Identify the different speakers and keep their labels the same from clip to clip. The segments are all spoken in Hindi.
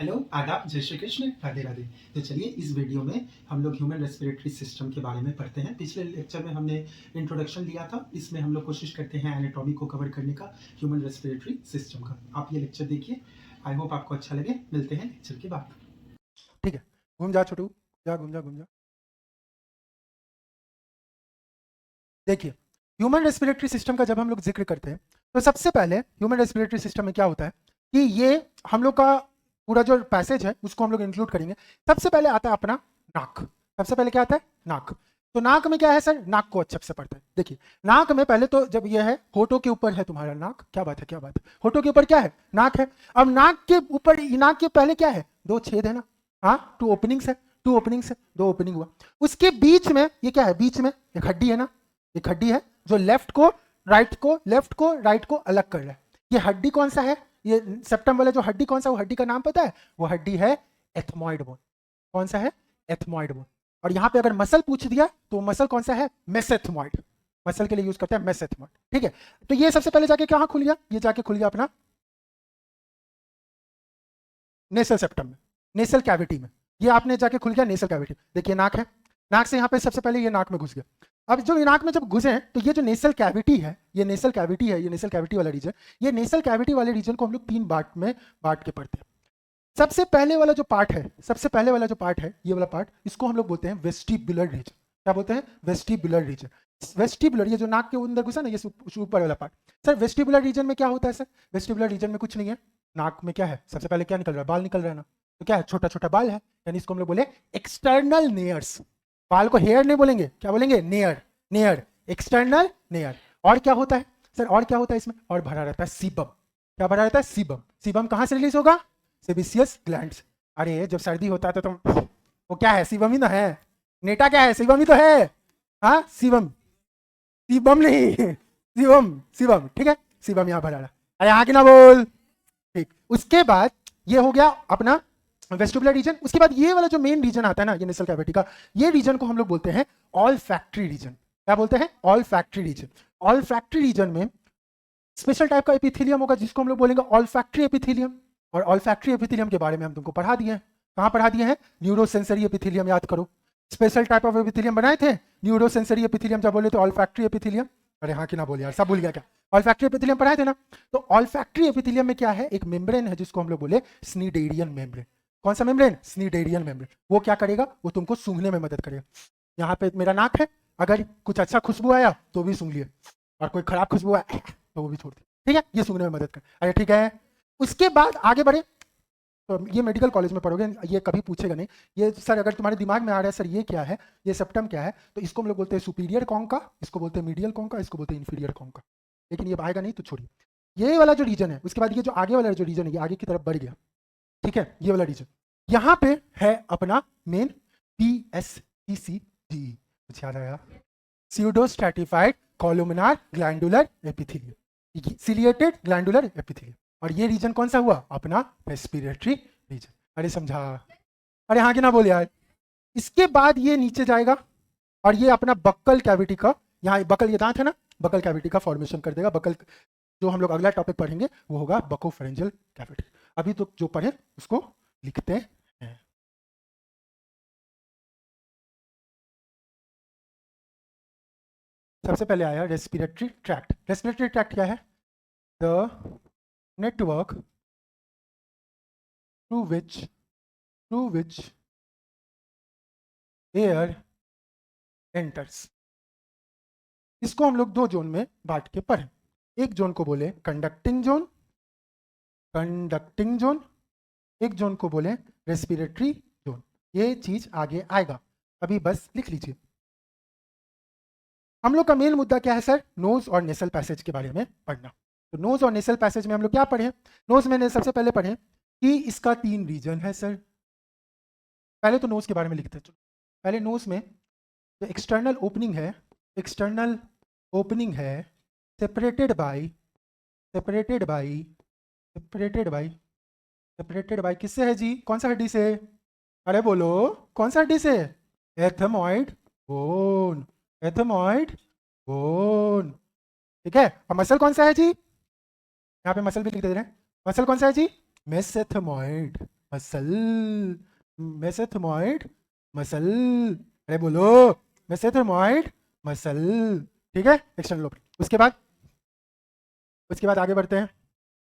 Speaker 1: हेलो, आदाब, जय श्री कृष्ण, राधे राधे। तो चलिए इस वीडियो में हम लोग ह्यूमन रेस्पिरेटरी सिस्टम के बारे में पढ़ते हैं। पिछले लेक्चर में हमने इंट्रोडक्शन लिया था, इसमें हम लोग कोशिश करते हैं एनाटॉमी को कवर करने का, ह्यूमन रेस्पिरेटरी सिस्टम का। आप ये लेक्चर देखिए, आई होप आपको अच्छा लगे। मिलते हैं लेक्चर के बाद।
Speaker 2: ठीक है, घूम जा छोटू, जा घूम जा घूम जा। देखिए, ह्यूमन रेस्पिरेटरी सिस्टम का जब हम लोग जिक्र करते हैं तो सबसे पहले ह्यूमन रेस्पिरेटरी सिस्टम में क्या होता है कि ये हम लोग का पूरा जो पैसेज है उसको हम लोग इंक्लूड करेंगे। सबसे पहले आता है अपना नाक। सबसे पहले क्या आता है? नाक। तो नाक में क्या है सर? नाक को अच्छे से पढ़ते हैं। देखिए, नाक में पहले तो जब ये है होठों के ऊपर है तुम्हारा नाक। क्या बात है, क्या बात है। होठों के ऊपर क्या है? नाक है। अब नाक के ऊपर, नाक के पहले क्या है? दो छेद है ना। हाँ, टू ओपनिंग्स है। टू ओपनिंग्स है, दो ओपनिंग हुआ। उसके बीच में ये क्या है? बीच में एक हड्डी है ना। एक हड्डी है जो लेफ्ट को राइट को अलग कर रहा है। ये हड्डी कौन सा है? ये सेप्टम वाला जो हड्डी कौन सा? वो हड्डी का नाम पता है? वो हड्डी है एथमॉइड बोन। कौन सा है? Ethmoid bone. और यहां पे अगर मसल पूछ दिया तो मसल कौन सा है? मेसेथमॉइड। मसल के लिए यूज करते हैं मेसेथमॉइड। ठीक है, तो ये सबसे पहले जाके कहां खुल गया? ये जाके खुल गया अपना नेसल सेप्टम में, नेसल कैविटी में। ये आपने जाके खुल गया नेसल कैविटी। देखिए नाक है, नाक से यहाँ पे सबसे पहले ये नाक में घुस गया। अब जो नाक में जब घुसे हैं तो ये जो नेसल कैविटी है, ये नेसल कैविटी है, ये नेसल कैविटी वाला रीजन, ये नेसल कैविटी वाले रीजन को हम लोग तीन पार्ट में बांट के पढ़ते हैं। सबसे पहले वाला जो पार्ट है, सबसे पहले वाला जो पार्ट है, ये वाला पार्ट, इसको हम लोग बोलते हैं वेस्टिबुलर रीजन। क्या बोलते हैं? Vestibular region. वेस्टिबुलर, ये जो नाक के अंदर घुसा ना, ये ऊपर वाला पार्ट। सर वेस्टिबुलर रीजन में क्या होता है? सर वेस्टिबुलर रीजन में कुछ नहीं है। नाक में क्या है? सबसे पहले क्या निकल रहा है? बाल निकल रहा है ना। तो क्या है? छोटा छोटा बाल है, यानी इसको हम लोग बोले एक्सटर्नल नेयर्स। बाल को हेयर नहीं बोलेंगे, क्या बोलेंगे? नेयर। Near, external near. और क्या होता है सर? और क्या होता है इसमें? और भरा रहता है सीबम। क्या भरा रहता है? सीबम। सीबम कहां से रिलीज होगा? सेबिसियस ग्लैंड्स। अरे जब सर्दी होता है तो तुम, वो क्या है? सीबम ही ना है। नेटा क्या है? सीबम ही तो है। हाँ, सीबम। सीबम नहीं, सीबम, सीबम। ठीक है, सीबम यहाँ भरा रहा। अरे यहाँ की ना बोल। ठीक, उसके बाद ये हो गया अपना वेस्टिबुलर रीजन। उसके बाद ये वाला जो मेन रीजन आता है ना, ये नेसल कैविटी का, ये रीजन को हम लोग बोलते हैं ऑल फैक्ट्री रीजन। क्या बोलते हैं? Olfactory region. Olfactory region में स्पेशल टाइप का एपिथेलियम होगा जिसको हम लोग बोलेंगे ऑल फैक्ट्री एपिथेलियम। और ऑल फैक्ट्री एपिथेलियम के बारे में हम तुमको पढ़ा दिए हैं। कहाँ पढ़ा दिए हैं? न्यूरोसेंसरी एपिथेलियम, याद करो। स्पेशल टाइप ऑफ एपिथेलियम बनाए थे, न्यूरोसेंसरी एपिथेलियम। जब बोले तो ऑल फैक्ट्री एपिथेलियम। अरे हाँ कि ना बोले यार, सब भूल गया क्या? ऑल फैक्ट्री एपिथेलियम पढ़ाए थे ना। तो ऑल फैक्ट्री एपिथेलियम में क्या है? एक मेम्ब्रेन है जिसको हम लोग बोले स्नीडेरियन मेम्ब्रेन। कौन सा मेम्ब्रेन? स्नीडेरियन मेम्ब्रेन। वो क्या करेगा? वो तुमको सूंघने में मदद करेगा। यहाँ पे मेरा नाक है, अगर कुछ अच्छा खुशबू आया तो भी सूंघ लिए, और कोई खराब खुशबू आया तो वो भी छोड़ दिए। ठीक है, ये सूंघने में मदद कर। अरे ठीक है, उसके बाद आगे बढ़े तो ये मेडिकल कॉलेज में पढ़ोगे, ये कभी पूछेगा नहीं। ये सर अगर तुम्हारे दिमाग में आ रहा है सर ये क्या है, ये सेप्टम क्या है, तो इसको हम लोग बोलते हैं सुपीरियर कॉन्का, इसको बोलते हैं मीडियल कॉन्का, इसको बोलते हैं इंफीरियर कॉन्का। लेकिन ये आएगा नहीं तो छोड़िए। ये वाला जो रीजन है, उसके बाद ये जो आगे वाला जो रीजन है, ये आगे की तरफ बढ़ गया। ठीक है, ये वाला रीजन यहाँ पे है अपना मेन PSECD। कुछ याद आया? Pseudo stratified columnar glandular epithelium, ciliated glandular epithelium. और ये रीजन कौन सा हुआ? अपना रेस्पिरेटरी रीजन। अरे समझा? अरे हाँ कि ना बोल यार। इसके बाद ये नीचे जाएगा और ये अपना बक्कल कैविटी का, यहाँ बकल, ये दांत है ना, बकल कैविटी का फॉर्मेशन कर देगा। बकल, जो हम लोग अगला टॉपिक पढ़ेंगे वो होगा बकोफेरेंजियल कैविटी। अभी तो जो पढ़े उसको लिखते हैं। सबसे पहले आया रेस्पिरेटरी ट्रैक्ट। रेस्पिरेटरी ट्रैक्ट क्या है? The network through which air enters. इसको हम लोग दो जोन में बांट के पढ़े। एक जोन को बोले कंडक्टिंग जोन, कंडक्टिंग जोन। एक जोन को बोले रेस्पिरेटरी जोन। ये चीज आगे आएगा, अभी बस लिख लीजिए। हम लोग का मेन मुद्दा क्या है सर? नोज और नेसल पैसेज के बारे में पढ़ना। तो नोज और नेसल पैसेज में हम लोग क्या पढ़े? नोज में सबसे पहले पढ़े कि इसका 3 रीजन है सर। पहले तो नोज के बारे में लिखते हैं। पहले नोज में जो एक्सटर्नल ओपनिंग है, एक्सटर्नल ओपनिंग है separated by, separated by, separated by, separated by किससे है जी? कौन सा हड्डी से? अरे बोलो, कौन सा हड्डी से? Ethmoid bone, ethmoid bone. ठीक है, और मसल कौन सा है जी? यहाँ पे मसल भी लिख दे रहे हैं। मसल कौन सा है जी? मेसेथमॉइड। मसल, मेसेंथेमोइड मसल, अरे बोलो, मेसेंथेमोइड मसल, ठीक है, एक्सटर्नल ओपनिंग। उसके बाद आगे बढ़ते हैं।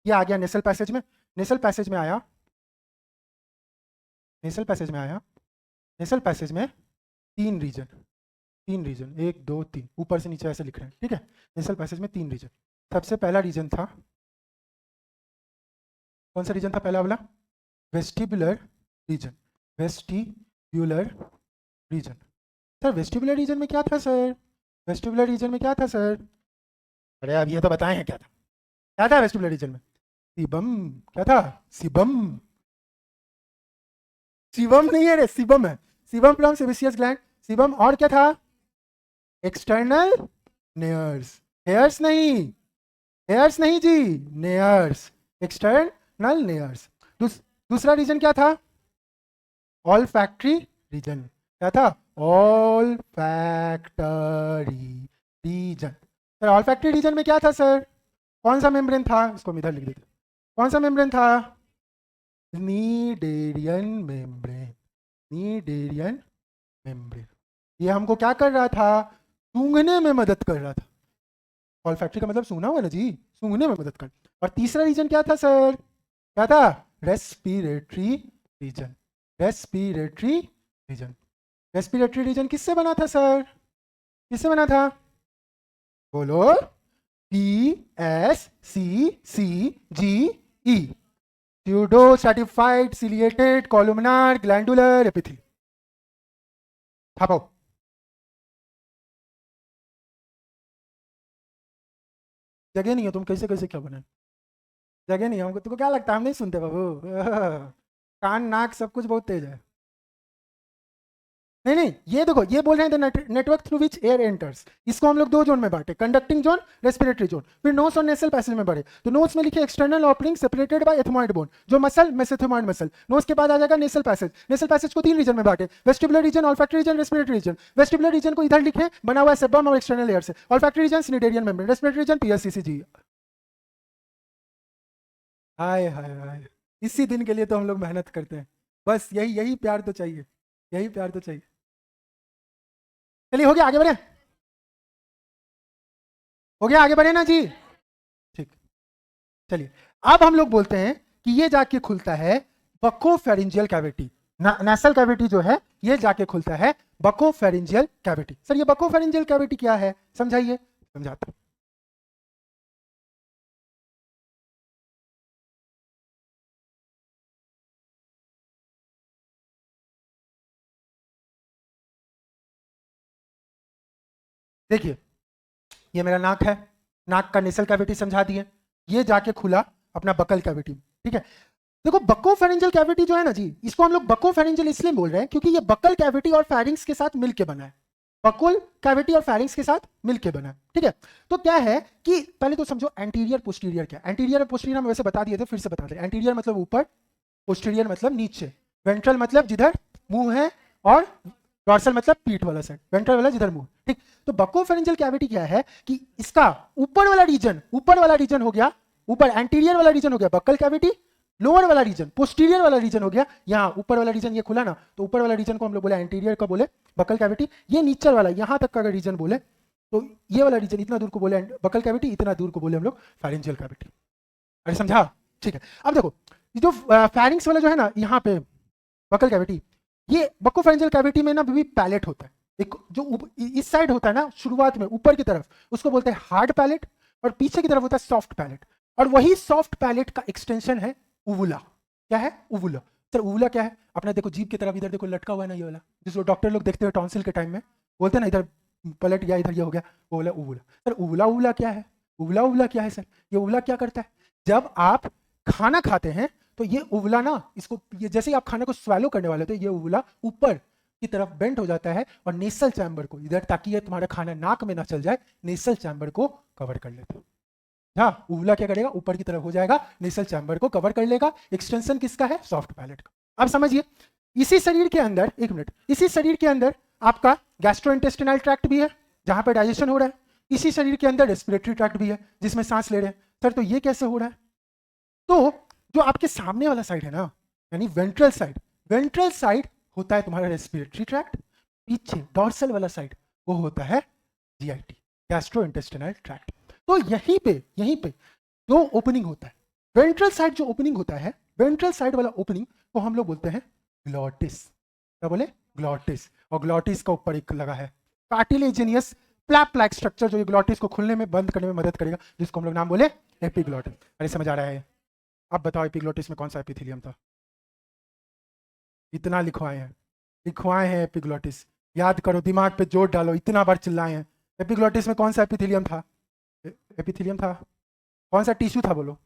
Speaker 2: ये आ गया नेसल पैसेज में। नेसल पैसेज में आया, नेसल पैसेज में तीन रीजन, 1 2 3 ऊपर से नीचे ऐसे लिख रहे हैं, ठीक है। नेसल पैसेज में 3 रीजन। सबसे पहला रीजन था, कौन सा रीजन था पहला वाला? Vestibular region, vestibular region. Sir vestibular region में क्या था सर? वेस्टिबुलर रीजन में क्या था सर? अरे अब ये तो बताए हैं क्या था, क्या था वेस्टिबुलर रीजन में? सीबम, क्या था? सीबम, सीबम नहीं है रे, सीबम है, sebum from sebaceous gland, sebum. और क्या था? एक्सटर्नल नेयर्स, हेयर्स नहीं, हेयर्स नहीं जी, नेयर्स, एक्सटर्नल नेयर्स। दूसरा रीजन क्या था? Olfactory region. क्या था? Olfactory region. Sir olfactory region में क्या था सर? कौन सा मेम्ब्रेन था? इसको हम इधर लिख देते, कौन सा मेम्ब्रेन था? नीडेरियन मेम्ब्रेन, नीडेरियन मेम्ब्रेन। ये हमको क्या कर रहा था? सूंघने में मदद कर रहा था। ऑल फैक्ट्री का मतलब सूंघना हुआ ना जी, सूंघने में मदद कर। और तीसरा रीजन क्या था सर? क्या था? Respiratory reason, respiratory reason. Respiratory reason किससे बना था सर? किससे बना था? बोलो, PSCCGE, pseudo stratified ciliated columnar glandular epithelium। छापो। जगह नहीं है, तुम कैसे कैसे क्या बने? जगह नहीं है हमको, तुमको क्या लगता है हम नहीं सुनते बाबू? कान नाक सब कुछ बहुत तेज है। नहीं नहीं, ये देखो, ये बोल रहे हैं network through which air enters. इसको हम लोग 2 जोन में बांटे, कंडक्टिंग जोन, रेस्पिरेटरी जोन। फिर नोस और नेसल पैसेज में बढ़े, तो नोस में लिखे external opening separated by ethmoid bone, जो मसल मेसेंथेमोइड मसल। नोस के बाद आ जाएगा नेसल पैसेज। नेसल पैसेज को 3 रीजन में बांटे, vestibular region, olfactory region, respiratory region. Vestibular region को इधर लिखे, बना हुआ है सेबम और एक्सटर्नल लेयर से। Olfactory region schneiderian membrane, respiratory region PSCCG। Hi hi hi, इसी दिन के लिए तो हम लोग मेहनत करते हैं। बस यही प्यार तो चाहिए, यही प्यार तो चाहिए। चलिए हो गया, आगे बढ़े, हो गया, आगे बढ़े ना जी? ठीक, चलिए अब हम लोग बोलते हैं कि ये जाके खुलता है बकोफेरिंजियल कैविटी। नेसल कैविटी जो है ये जाके खुलता है बकोफेरिंजियल कैविटी। सर ये बकोफेरिंजियल कैविटी क्या है, समझाइए। समझाता हूं। देखिए ये मेरा नाक है, नाक का नेसल कैविटी समझा दिए, ये जाके खुला अपना बकल कैविटी, ठीक है। देखो बकोफेरिंजियल कैविटी जो है ना जी, इसको हम लोग बकोफेरिंजियल इसलिए बोल रहे हैं क्योंकि ये बकल कैविटी और फेरिंक्स के साथ मिलके बना है। बकुल कैविटी और फेरिंक्स के साथ मिलके बना है, ठीक है। तो क्या है कि पहले तो समझो एंटीरियर पोस्टीरियर क्या है। एंटीरियर और पोस्टीरियर हम वैसे बता दिए थे, फिर से बता दें। एंटीरियर मतलब ऊपर, पोस्टीरियर मतलब नीचे, वेंट्रल मतलब जिधर मुंह है, और डॉर्सल मतलब पीठ वाला साइड, वेंट्रल वाला जिधर मुंह, ठीक। तो बकोफेरिंजियल कैविटी क्या है कि इसका ऊपर वाला रीजन हो गया, ऊपर एंटीरियर वाला रीजन हो गया बकल कैविटी, लोअर वाला रीजन, पोस्टीरियर वाला रीजन हो गया यहाँ ऊपर वाला रीजन, ये खुला ना, तो ऊपर वाला रीजन को हम लोग बोले एंटीरियर का बोले बकल कैविटी। ये नीचर वाला यहाँ तक का अगर रीजन बोले तो ये वाला रीजन इतना दूर को बोले बकल कैविटी, इतना दूर को बोले हम लोग फेरिंजियल कैविटी। अरे समझा? ठीक है। अब देखो जो फेरिंक्स वाला जो है ना यहाँ पे बकल कैविटी, ये बकोफेरिंजियल कैविटी में ना भी पैलेट होता है, एक जो इस साइड होता है ना शुरुआत में ऊपर की तरफ, उसको बोलते हैं हार्ड पैलेट, और पीछे की तरफ होता है सॉफ्ट पैलेट, और वही सॉफ्ट पैलेट का एक्सटेंशन है उवुला। क्या है? उवुला। सर उवुला क्या है? अपना देखो जीभ की तरफ इधर देखो लटका हुआ है ना ये वाला, जिसको डॉक्टर लोग देखते हैं टॉन्सिल के टाइम में, बोलते हैं ना इधर पलट गया, इधर ये हो गया, वो बोला उवुला। सर उवुला क्या है? उवुला क्या है सर? ये उवुला क्या करता है? जब आप खाना खाते हैं तो ये उवला ना, इसको ये जैसे ही आप खाने को स्वेलो करने वाले तो ये उवला ऊपर की तरफ बेंट हो जाता है और नेसल चैम्बर को इधर, ताकि ये तुम्हारा खाना नाक में ना चल जाए, नेसल चैम्बर को कवर कर लेता है। हाँ, उवला क्या करेगा? ऊपर की तरफ हो जाएगा, नेसल चैम्बर को कवर कर लेगा। एक्सटेंशन किसका है? सॉफ्ट पैलेट का। अब समझिए इसी शरीर के अंदर, एक मिनट, इसी शरीर के अंदर आपका गैस्ट्रोइंटेस्टिनल ट्रैक्ट भी है जहां पे डाइजेशन हो रहा है, इसी शरीर के अंदर रेस्पिरेटरी ट्रैक्ट भी है जिसमें सांस ले रहे हैं। सर तो ये कैसे हो रहा है? तो जो आपके सामने वाला साइड है ना, यानी वेंट्रल साइड। वेंट्रल साइड होता है तुम्हारा रेस्पिरेटरी ट्रैक्ट, पीछे डॉर्सल वाला साइड वो होता है जीआईटी, गैस्ट्रोइंटेस्टिनल ट्रैक्ट। तो यहीं पे जो ओपनिंग होता है, वेंट्रल साइड जो ओपनिंग होता है, वेंट्रल साइड वाला ओपनिंग को हम लोग बोलते हैं ग्लॉटिस। क्या बोले? ग्लॉटिस। और ग्लॉटिस का ऊपर एक लगा है कार्टिलेजिनियस फ्लैप लाइक स्ट्रक्चर, जो ये ग्लॉटिस को खुलने में बंद करने में मदद करेगा, जिसको हम लोग नाम बोले एपिग्लॉटिस। अरे समझ आ रहा है? अब बताओ एपिग्लॉटिस में कौन सा एपिथेलियम था? इतना लिखवाए हैं एपिग्लॉटिस, याद करो, दिमाग पे जोर डालो, इतना बार चिल्लाए हैं। एपिग्लॉटिस में कौन सा एपिथेलियम था? एपिथेलियम था कौन सा? टिश्यू था, बोलो।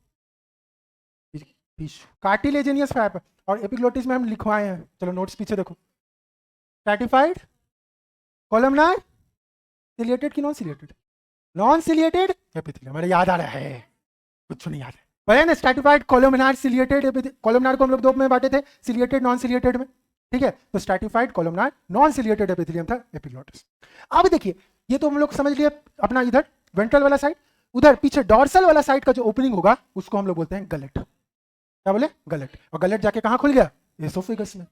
Speaker 2: Tissue, cartilaginous flap. और एपिग्लॉटिस में हम लिखवाए हैं, चलो नोट्स पीछे देखो। स्ट्रैटिफाइड, कॉलमनार, सिलिएटेड की non ciliated? Non ciliated epithelium. मेरे याद आ रहा है, कुछ नहीं याद है। वही ना, स्ट्रैटिफाइड, कॉलमनार, सिलिएटेड। कॉलमनार को हम लोग दो में बांटे थे, सिलिएटेड नॉन सिलिएटेड में, ठीक है? तो stratified, columnar, non ciliated epithelium था एपिग्लॉटिस। अब देखिए, ये तो हम लोग समझ लिए अपना इधर वेंट्रल वाला साइड। उधर पीछे डॉर्सल वाला साइड का जो ओपनिंग होगा उसको हम लोग बोलते हैं गलेट। क्या बोले? गलेट। और गलेट जाके कहाँ खुल गया? एसोफेगस में।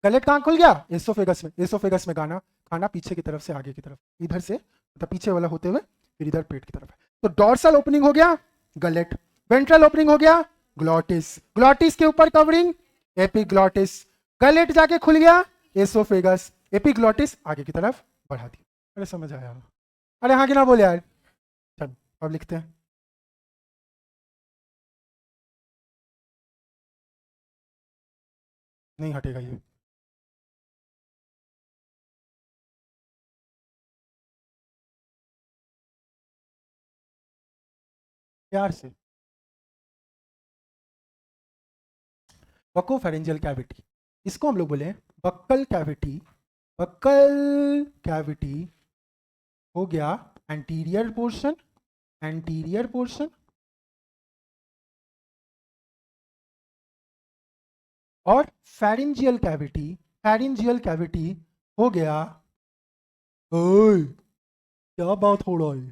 Speaker 2: गलेट कहाँ खुल गया? एसोफेगस में। एसोफेगस में खाना पीछे की तरफ से आगे की तरफ, इधर से मतलब पीछे वाला होते हुए फिर इधर पेट की तरफ है। तो डॉर्सल ओपनिंग हो गया गलेट, वेंट्रल ओपनिंग हो गया ग्लॉटिस, ग्लॉटिस के ऊपर कवरिंग एपिग्लॉटिस, गलेट जाके खुल गया एसोफेगस, एपिग्लॉटिस आगे की तरफ बढ़ा दी। अरे समझ आया? अरे हाँ कि ना बोले यार? चलो अब लिखते हैं। नहीं हटेगा ये। प्यार से, बकोफेरेंजियल कैविटी, इसको हम लोग बोले बक्कल कैविटी। बक्कल कैविटी हो गया एंटीरियर पोर्शन, एंटीरियर पोर्शन, और फेरेंजियल कैविटी, फेरेंजियल कैविटी हो गया, ओए क्या बात हो रहा है?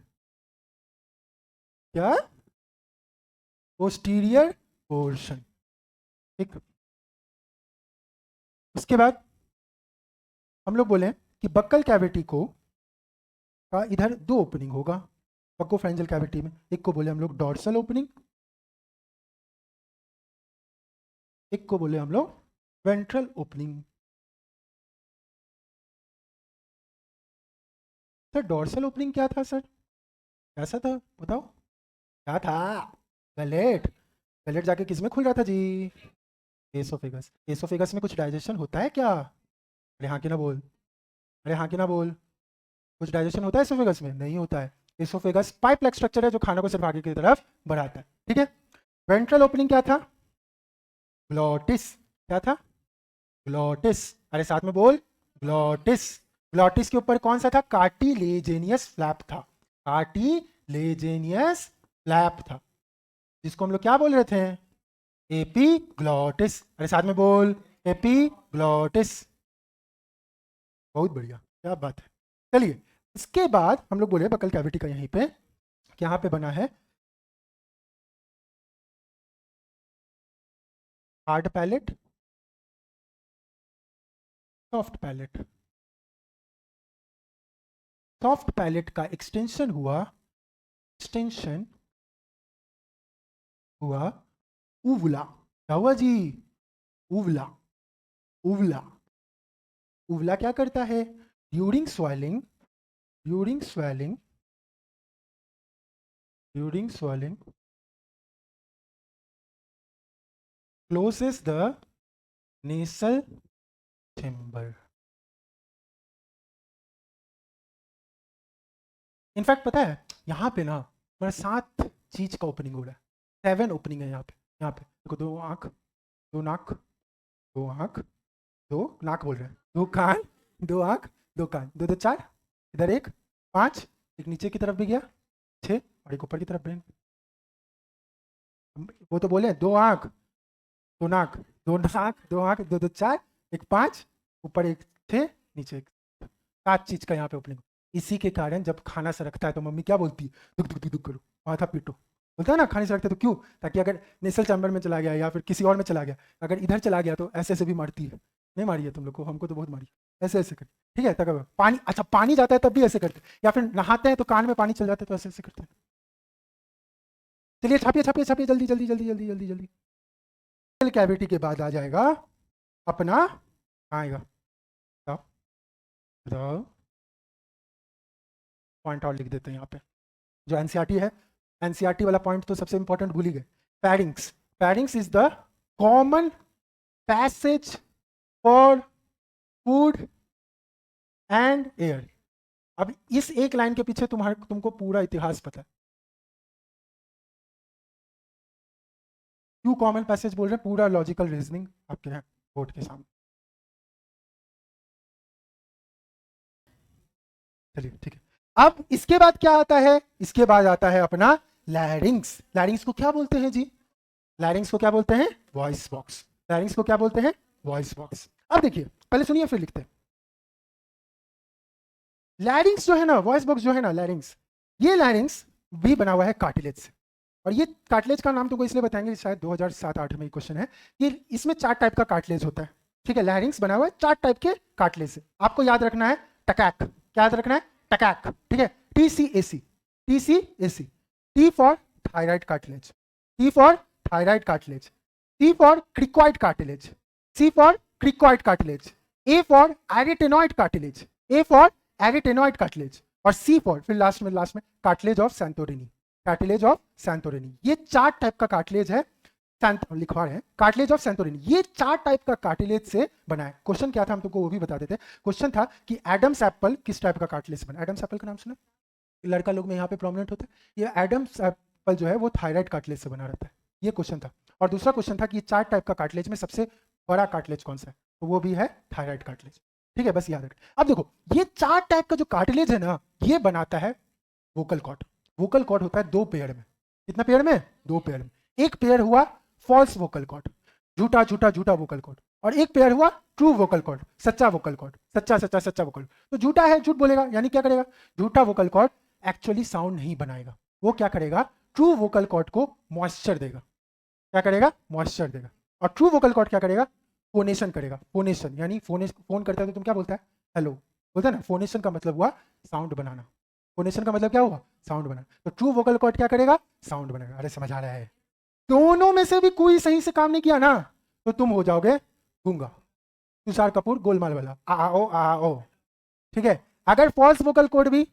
Speaker 2: क्या? पोस्टीरियर पोर्शन, ठीक। उसके बाद हम लोग बोले कि बक्कल कैविटी को का इधर दो ओपनिंग होगा बकोफेरेंजियल कैविटी में। एक को बोले हम लोग डॉर्सल ओपनिंग, एक को बोले हम लोग ventral opening. Sir dorsal opening क्या था सर? कैसा था बताओ? क्या था? गलेट। गलेट जाके किस में खुल रहा था जी? एसोफेगस। एसोफेगस में कुछ डाइजेशन होता है क्या? अरे हाँ कि ना बोल, अरे हाँ कि ना बोल, कुछ डाइजेशन होता है एसोफेगस में? नहीं होता है। एसोफेगस पाइप लाइक स्ट्रक्चर है जो खाना को सिर्फ आगे की तरफ बढ़ाता है, ठीक है? वेंट्रल ओपनिंग क्या था? ग्लॉटिस। क्या था? ग्लॉटिस। अरे साथ में बोल, ग्लॉटिस। ग्लॉटिस के ऊपर कौन सा था? कार्टिलेजेनियस फ्लैप था, कार्टिलेजेनियस फ्लैप था, जिसको हम लोग क्या बोल रहे थे? एपीग्लॉटिस। अरे साथ में बोल, एपीग्लॉटिस। बहुत बढ़िया, क्या बात है। चलिए इसके बाद हम लोग बोले बकल कैविटी का यहीं पे, यहाँ पे बना है hard palate, soft palate. Soft palate का एक्सटेंशन हुआ, एक्सटेंशन हुआ उवला। क्या हुआ जी? उवला। उवला। उवला क्या करता है? During swelling, during swelling, during swelling closes the nasal chamber. In fact पता है यहाँ पे ना मेरा 7 चीज का ओपनिंग हो रहा है, 7 ओपनिंग है यहाँ पे। यहाँ पे देखो, 2 आँख, 2 नाक, 2 आँख, 2 नाक बोल रहे हैं, 2 कान, 2 आँख, 2 कान, 2 2 4, इधर 1 5, एक नीचे की तरफ भी गया 6, और एक ऊपर की तरफ ब्रेन। वो तो बोले 2 आँख, 2 नाक, 2 नाक, 2 आँख, 2 2 4, एक 5, ऊपर एक 6, नीचे एक 7 चीज का यहाँ पे ओपनिंग। इसी के कारण जब खाना सरकता है तो मम्मी क्या बोलती है? दुख दुख दुख दुख करो, माथा पीटो, बोलता है ना खाने से रखते तो क्यों, ताकि अगर नेसल चैम्बर में चला गया या फिर किसी और में चला गया, अगर इधर चला गया तो ऐसे ऐसे भी मारती है। नहीं मारी है तुम लोग को, हमको तो बहुत मारी है। ऐसे ऐसे कर, ठीक है, तक पानी, अच्छा पानी जाता है तब भी ऐसे करते हैं, या फिर नहाते हैं तो कान में पानी चल जाता है तो ऐसे ऐसे करते हैं। चलिए छापिए छापिए छापिए, जल्दी जल्दी जल्दी जल्दी जल्दी जल्दी। नेसल कैविटी के बाद आ जाएगा अपना, आएगा, बताओ बताओ, पॉइंट और लिख देते हैं यहाँ पे जो एनसीईआरटी है। एनसीईआरटी वाला पॉइंट तो सबसे इंपॉर्टेंट भूल ही गए। पैरिंग्स, पैरिंग्स is the common passage for food and air. अब इस एक लाइन के पीछे तुमको पूरा इतिहास पता है। क्यों कॉमन पैसेज बोल रहे हैं, पूरा लॉजिकल रीजनिंग आपके हैं बोर्ड के सामने। चलिए ठीक है, अब इसके बाद क्या आता है, इसके बाद आता है अपना लैरिंग्स। लैरिंग्स को क्या बोलते हैं जी, लैरिंग्स को क्या बोलते हैं, वॉइस बॉक्स। लैरिंग्स को क्या बोलते हैं, वॉइस बॉक्स। अब देखिए पहले सुनिए फिर लिखते हैं। लैरिंग्स जो है ना, वॉइस बॉक्स जो है ना, लैरिंग्स, ये लैरिंग्स भी बना हुआ है कार्टिलेज से। और ये कार्टिलेज का नाम तुमको इसलिए बताएंगे, शायद 2007-8 में क्वेश्चन है कि इसमें 4 टाइप का कार्टिलेज होता है। ठीक है, लैरिंग्स बना हुआ है 4 टाइप के कार्टिलेज से। आपको याद रखना है टकैक, क्या याद रखना है, टकैक, ठीक है, TCAC, TCAC, T for thyroid cartilage, T for thyroid cartilage, C for cricoid cartilage, C for cricoid cartilage, A for एरिटेनॉइड cartilage, A for एरिटेनॉइड cartilage, और C फॉर फिर लास्ट में कार्टिलेज ऑफ सैंटोरिनी, कार्टिलेज ऑफ सैंटोरिनी। ये 4 टाइप का कार्टिलेज है, लिखवा रहे हैं कार्टिलेज ऑफ सैंटोरिनी। ये 4 टाइप का कार्टिलेज से बना है। क्वेश्चन क्या था हम तुमको वो भी बता देते हैं। क्वेश्चन था कि एडम्स एप्पल किस टाइप का कार्टिलेज बना। एडम्स एप्पल का नाम सुना, लड़का लोग में यहाँ पे प्रोमिनेंट होता है। ये एडम्स एप्पल जो है वो थायराइड कार्टिलेज से बना रहता है, ये क्वेश्चन था। और दूसरा क्वेश्चन था कि ये 4 टाइप का कार्टिलेज में सबसे बड़ा कार्टिलेज कौन सा है, तो वो भी है थायराइड कार्टिलेज। ठीक है, बस याद रखें। अब देखो ये 4 टाइप का जो कार्टिलेज है ना, ये बनाता है वोकल कॉर्ड। वोकल कॉर्ड होता है 2 पेयर में। कितना पेयर में, 2 पेयर में। एक पेयर हुआ फॉल्स वोकल कॉर्ड, झूठा झूठा झूठा वोकल कॉर्ड, और एक पेयर हुआ ट्रू वोकल कॉर्ड, सच्चा वोकल कॉर्ड, सच्चा सच्चा सच्चा वोकल। तो झूठा है झूठ बोलेगा, यानी क्या करेगा, झूठा वोकल कॉर्ड एक्चुअली साउंड नहीं बनाएगा। वो क्या करेगा, ट्रू वोकल कॉर्ड को मॉइस्चर देगा। क्या करेगा, मॉइस्चर देगा। और ट्रू वोकल कॉर्ड क्या करेगा, फोनेशन करेगा। फोनेशन यानी फोन करता है तो तुम क्या बोलता है, हेलो बोलता है ना। फोनेशन का मतलब हुआ साउंड बनाना, फोनेशन का मतलब क्या हुआ, साउंड बनाना। तो ट्रू वोकल कॉर्ड क्या करेगा, साउंड बनाएगा। अरे समझ आ रहा है। दोनों में से भी कोई सही से काम नहीं किया ना, तो तुम हो जाओगे गूंगा, तुषार कपूर गोलमाल वाला, आओ आओ। ठीक है, अगर फॉल्स वोकल कॉर्ड भी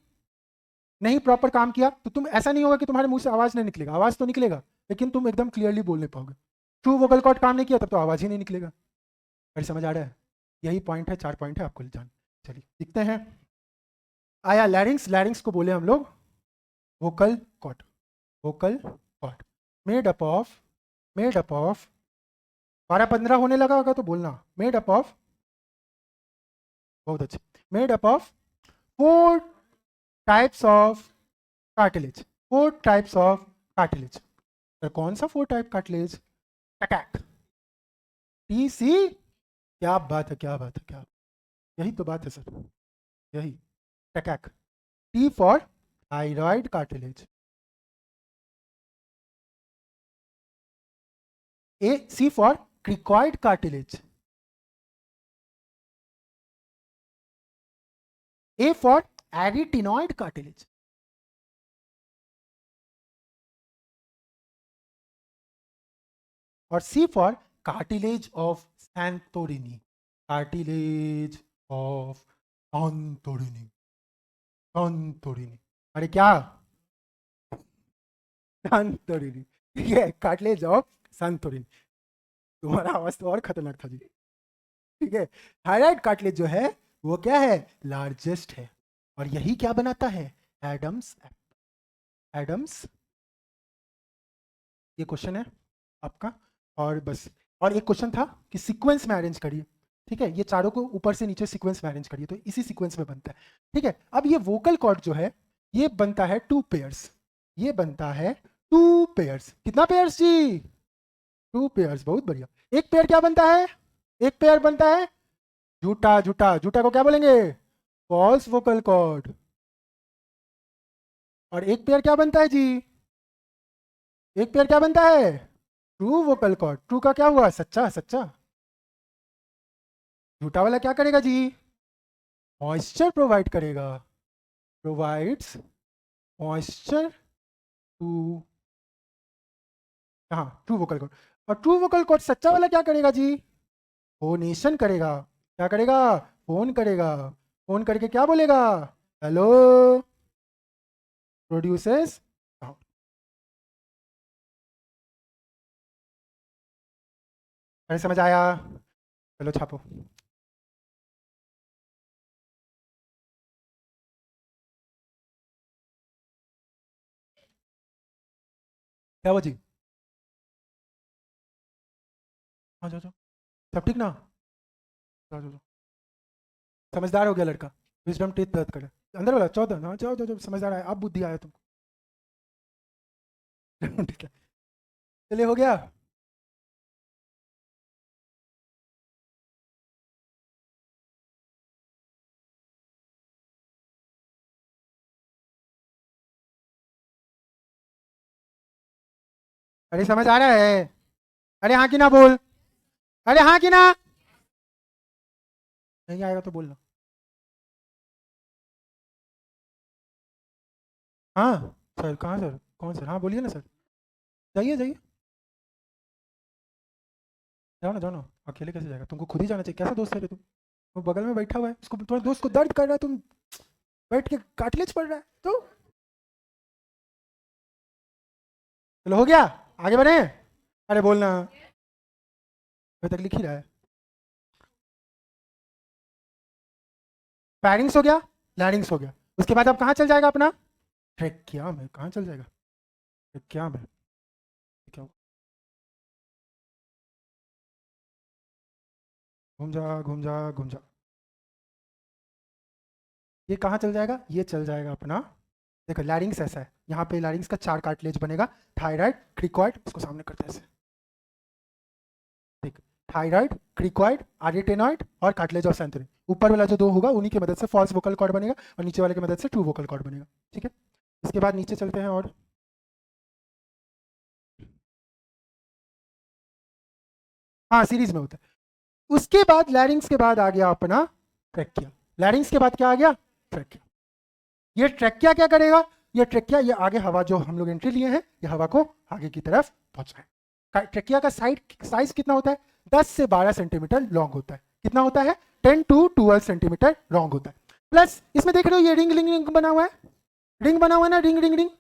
Speaker 2: नहीं प्रॉपर काम किया तो तुम, ऐसा नहीं होगा कि तुम्हारे मुंह से आवाज नहीं निकलेगा, आवाज तो निकलेगा लेकिन तुम एकदम क्लियरली बोल नहीं पाओगे। ट्रू वोकल कॉर्ड काम नहीं किया तब तो आवाज ही नहीं निकलेगा। अरे समझ आ रहा है, यही पॉइंट है, 4 पॉइंट है आपको जान। चलिए दिखते हैं। आया लैरिंग्स, लैरिंग्स को बोले हम लोग vocal cord. Vocal cord made up of 12-15 होने लगा होगा तो बोलना, मेड अप ऑफ, बहुत अच्छे, made up of 4 types of cartilage. 4 types of cartilage. तो कौन सा 4 टाइप कार्टिलेज, टकैक, TC, क्या बात है, क्या बात है, क्या, यही तो बात है सर, यही टकैक। T for thyroid cartilage, C for cricoid cartilage, A for arytenoid cartilage, और C for cartilage of Santorini. कार्टिलेज ऑफ सैंटोरिनी, सैंटोरिनी। अरे क्या, सैंटोरिनी, ठीक है, कार्टिलेज ऑफ सैंटोरिनी। तुम्हारा आवाज तो और खतरनाक था जी। ठीक है, थायराइड कार्टिलेज जो है वो क्या है, लार्जेस्ट है, और यही क्या बनाता है, एडम्स एडम्स। ये क्वेश्चन है आपका, और बस, और एक क्वेश्चन था कि सीक्वेंस में अरेंज करिए। ठीक है, ये चारों को ऊपर से नीचे सीक्वेंस में अरेंज करिए, तो इसी सीक्वेंस में बनता है। ठीक है, अब ये वोकल कॉर्ड जो है ये बनता है 2 पेयर्स, ये बनता है 2 पेयर्स। कितना पेयर्स जी, 2 पेयर्स, बहुत बढ़िया। एक पेयर क्या बनता है, एक पेयर बनता है झूठा झूठा, झूठा को क्या बोलेंगे, फॉल्स वोकल कॉर्ड। और एक पेयर क्या बनता है जी, एक पेयर क्या बनता है? True vocal cord. ट्रू का क्या हुआ? सच्चा सच्चा। झूठा वाला क्या करेगा जी? मॉइस्चर प्रोवाइड करेगा, प्रोवाइड्स मॉइस्चर टू, हाँ ट्रू वोकल कॉर्ड। और ट्रू वोकल कॉर्ड सच्चा वाला क्या करेगा जी? फोनेशन करेगा। क्या करेगा? फोन करेगा। फोन करके क्या बोलेगा? Hello, produces. अरे समझ आया? चलो छापो। क्या हुआ जी? हाँ जाओ जाओ, सब ठीक ना? जाओ जाओ जाओ। समझदार हो गया लड़का, विजडम टीथ दर्द करे। अंदर वाला 14, हाँ जाओ जाओ जाओ, समझदार है, अब बुद्धि आया तुमको। ठीक है, चलिए हो गया। अरे समझ आ रहा है? अरे हाँ कि ना बोल। अरे हाँ कि ना? नहीं आएगा तो बोलना। हाँ सर, कहाँ सर? कौन सर? हाँ बोलिए ना सर। जाइए जाइए, जाओ ना, अकेले कैसे जाएगा? तुमको खुद ही जाना चाहिए। कैसा दोस्त है रे तुम? वो बगल में बैठा हुआ है, उसको, तुम्हारे दोस्त को दर्द कर रहा है, तुम बैठ के कार्टिलेज पढ़ रहा है तो। चलो हो गया, आगे बढ़े। अरे बोलना, अभी तक लिख ही रहा है। पैरिंग्स हो गया, लैरिंग्स हो गया, उसके बाद अब कहाँ चल जाएगा अपना? ट्रेकिया में। कहाँ चल जाएगा? ट्रेकिया में। क्या? घूम जा घूम जा घूम जा। ये कहाँ चल जाएगा? ये चल जाएगा अपना, देखो लैरिंग्स ऐसा है, यहाँ पे लैरिंग्स का 4 कार्टिलेज बनेगा, थायराइड, क्रिकॉइड, उसको सामने करते हैं ऐसे, ठीक, थायराइड, क्रिकॉइड, आर्यटेनॉइड और कार्टिलेज ऑफ सेंथरी। ऊपर वाला जो 2 होगा उन्हीं की मदद से फॉल्स वोकल कॉर्ड बनेगा, और नीचे वाले की मदद से ट्रू वोकल कॉर्ड बनेगा। ठीक है, इसके बाद नीचे चलते हैं और हाँ सीरीज में होता है। उसके बाद लैरिंग्स के बाद आ गया अपना ट्रेकिया। लैरिंग्स के बाद क्या आ गया? ट्रेकिया। ये ट्रेकिया क्या करेगा? ये ट्रेकिया, ये आगे हवा जो हम लोग एंट्री लिए हैं, ये हवा को आगे की तरफ पहुंचाए। ट्रेकिया का साइज कितना होता है? 10 से 12 सेंटीमीटर लॉन्ग होता है। कितना होता है? 10 to 12 सेंटीमीटर लॉन्ग होता है। प्लस इसमें देख रहे हो ये रिंग रिंग रिंग बना हुआ है, रिंग बना हुआ है ना, रिंग रिंग रिंग।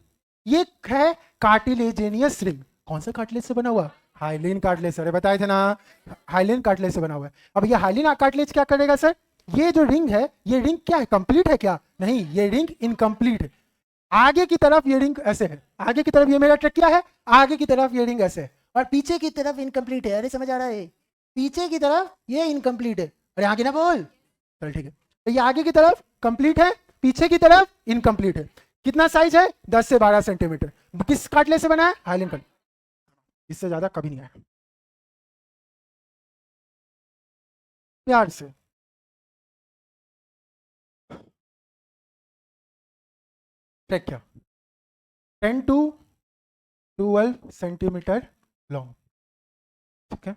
Speaker 2: ये है कार्टिलेजेनियस रिंग। कौन सा कार्टिलेज से बना हुआ? Hyaline cartilage. सर बताए थे ना, हाइलिन कार्टिलेज से बना हुआ है। अब ये हाइलिन कार्टिलेज क्या करेगा सर? ये जो रिंग है, ये रिंग क्या है? कंप्लीट है क्या? नहीं, ये रिंग इनकम्प्लीट है। आगे की तरफ ये रिंग ऐसे है, आगे की तरफ ये मेरा ट्रेकिया है, आगे की तरफ ये रिंग ऐसे है, और पीछे की तरफ इनकम्प्लीट है। अरे समझ आ रहा है? पीछे की तरफ ये इनकम्प्लीट है। अरे आगे ना बोल। चल ठीक है, तो ये आगे की तरफ कंप्लीट है, पीछे की तरफ इनकम्प्लीट है। कितना साइज है? 10 से 12 सेंटीमीटर। किस कार्टिलेज से बना है? Hyaline cartilage. इससे ज्यादा कभी नहीं आया। प्यार से ट्रेकिया 10 to 12 सेंटीमीटर लॉन्ग। ठीक है,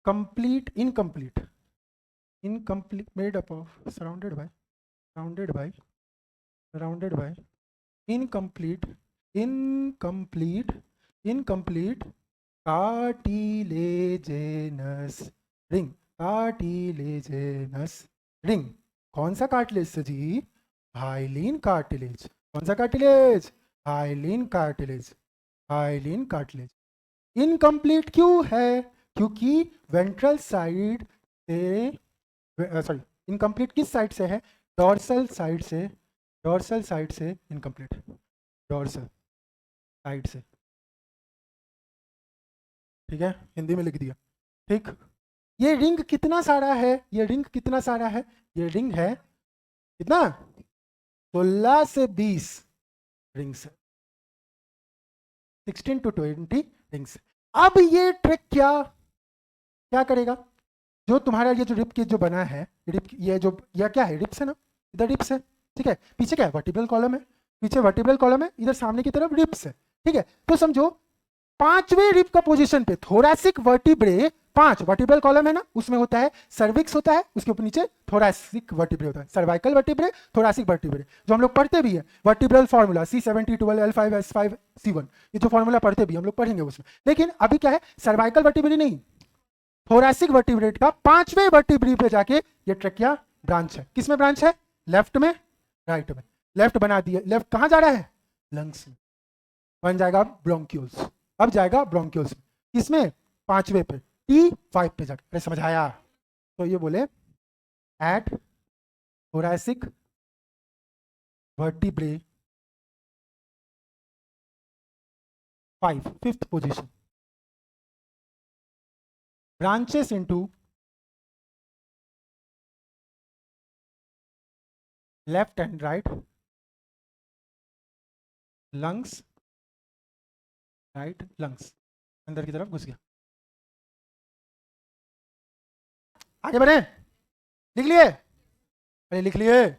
Speaker 2: complete, incomplete, incomplete, made up of, surrounded by, surrounded by, surrounded by, incomplete, incomplete, incomplete cartilaginous ring, cartilaginous ring. कौन सा कार्टिलेज से जी? Hyaline cartilage. कौन सा cartilage? Hyaline cartilage, hyaline cartilage. Incomplete क्यों है? क्योंकि वेंट्रल साइड से, सॉरी, इनकम्प्लीट किस साइड से है? डॉर्सल साइड से, डॉर्सल साइड से इनकम्प्लीट, डॉर्सल साइड से। ठीक है, हिंदी में लिख दिया। ठीक, ये रिंग कितना सारा है? ये रिंग कितना सारा है? ये रिंग है कितना? 16 से 20 रिंग्स, 16 to 20 रिंग्स। अब ये ट्रिक क्या करेगा? जो तुम्हारा ये जो रिप के जो बना है, रिप, ये जो, ये क्या है? रिप्स है ना, इधर रिप्स है। ठीक है, पीछे क्या है? वर्टिब्रल कॉलम है, पीछे वर्टिब्रल कॉलम है, इधर सामने की तरफ रिप्स है। ठीक है, तो समझो पांचवें रिब का पोजीशन पे थोरैसिक वर्टिब्रे, 5 वर्टिब्रल कॉलम है ना, उसमें होता है सर्विक्स होता है, उसके ऊपर नीचे थोरैसिक वर्टिब्रे होता है, सर्वाइकल वर्टिब्रे, थोरैसिक वर्टिब्रे, जो हम लोग पढ़ते भी है vertebral formula C7012 L5 S5 C1, ये जो फार्मूला पढ़ते भी हम लोग पढ़ेंगे उसमें। लेकिन अभी क्या है, सर्वाइकल वर्टिब्रे नहीं, थोरैसिक वर्टिब्रेट का पांचवें वर्टिब्रे पे जाके ये ट्रेकिया ब्रांच है। किसमें ब्रांच है? लेफ्ट में, राइट में। लेफ्ट बना दिया, लेफ्ट कहां जा रहा है? लंग्स में, बन जाएगा ब्रोंक्यूल्स। अब जाएगा ब्रोंक्यूल्स में, किसमें? पांचवे पे, T5 पे जाके। अरे समझ आया? तो ये बोले at thoracic vertebrae 5, fifth position, branches into left and right lungs, right lungs, अंदर की तरफ घुस गया। आगे बढ़े, लिख लिए? अरे लिख लिए।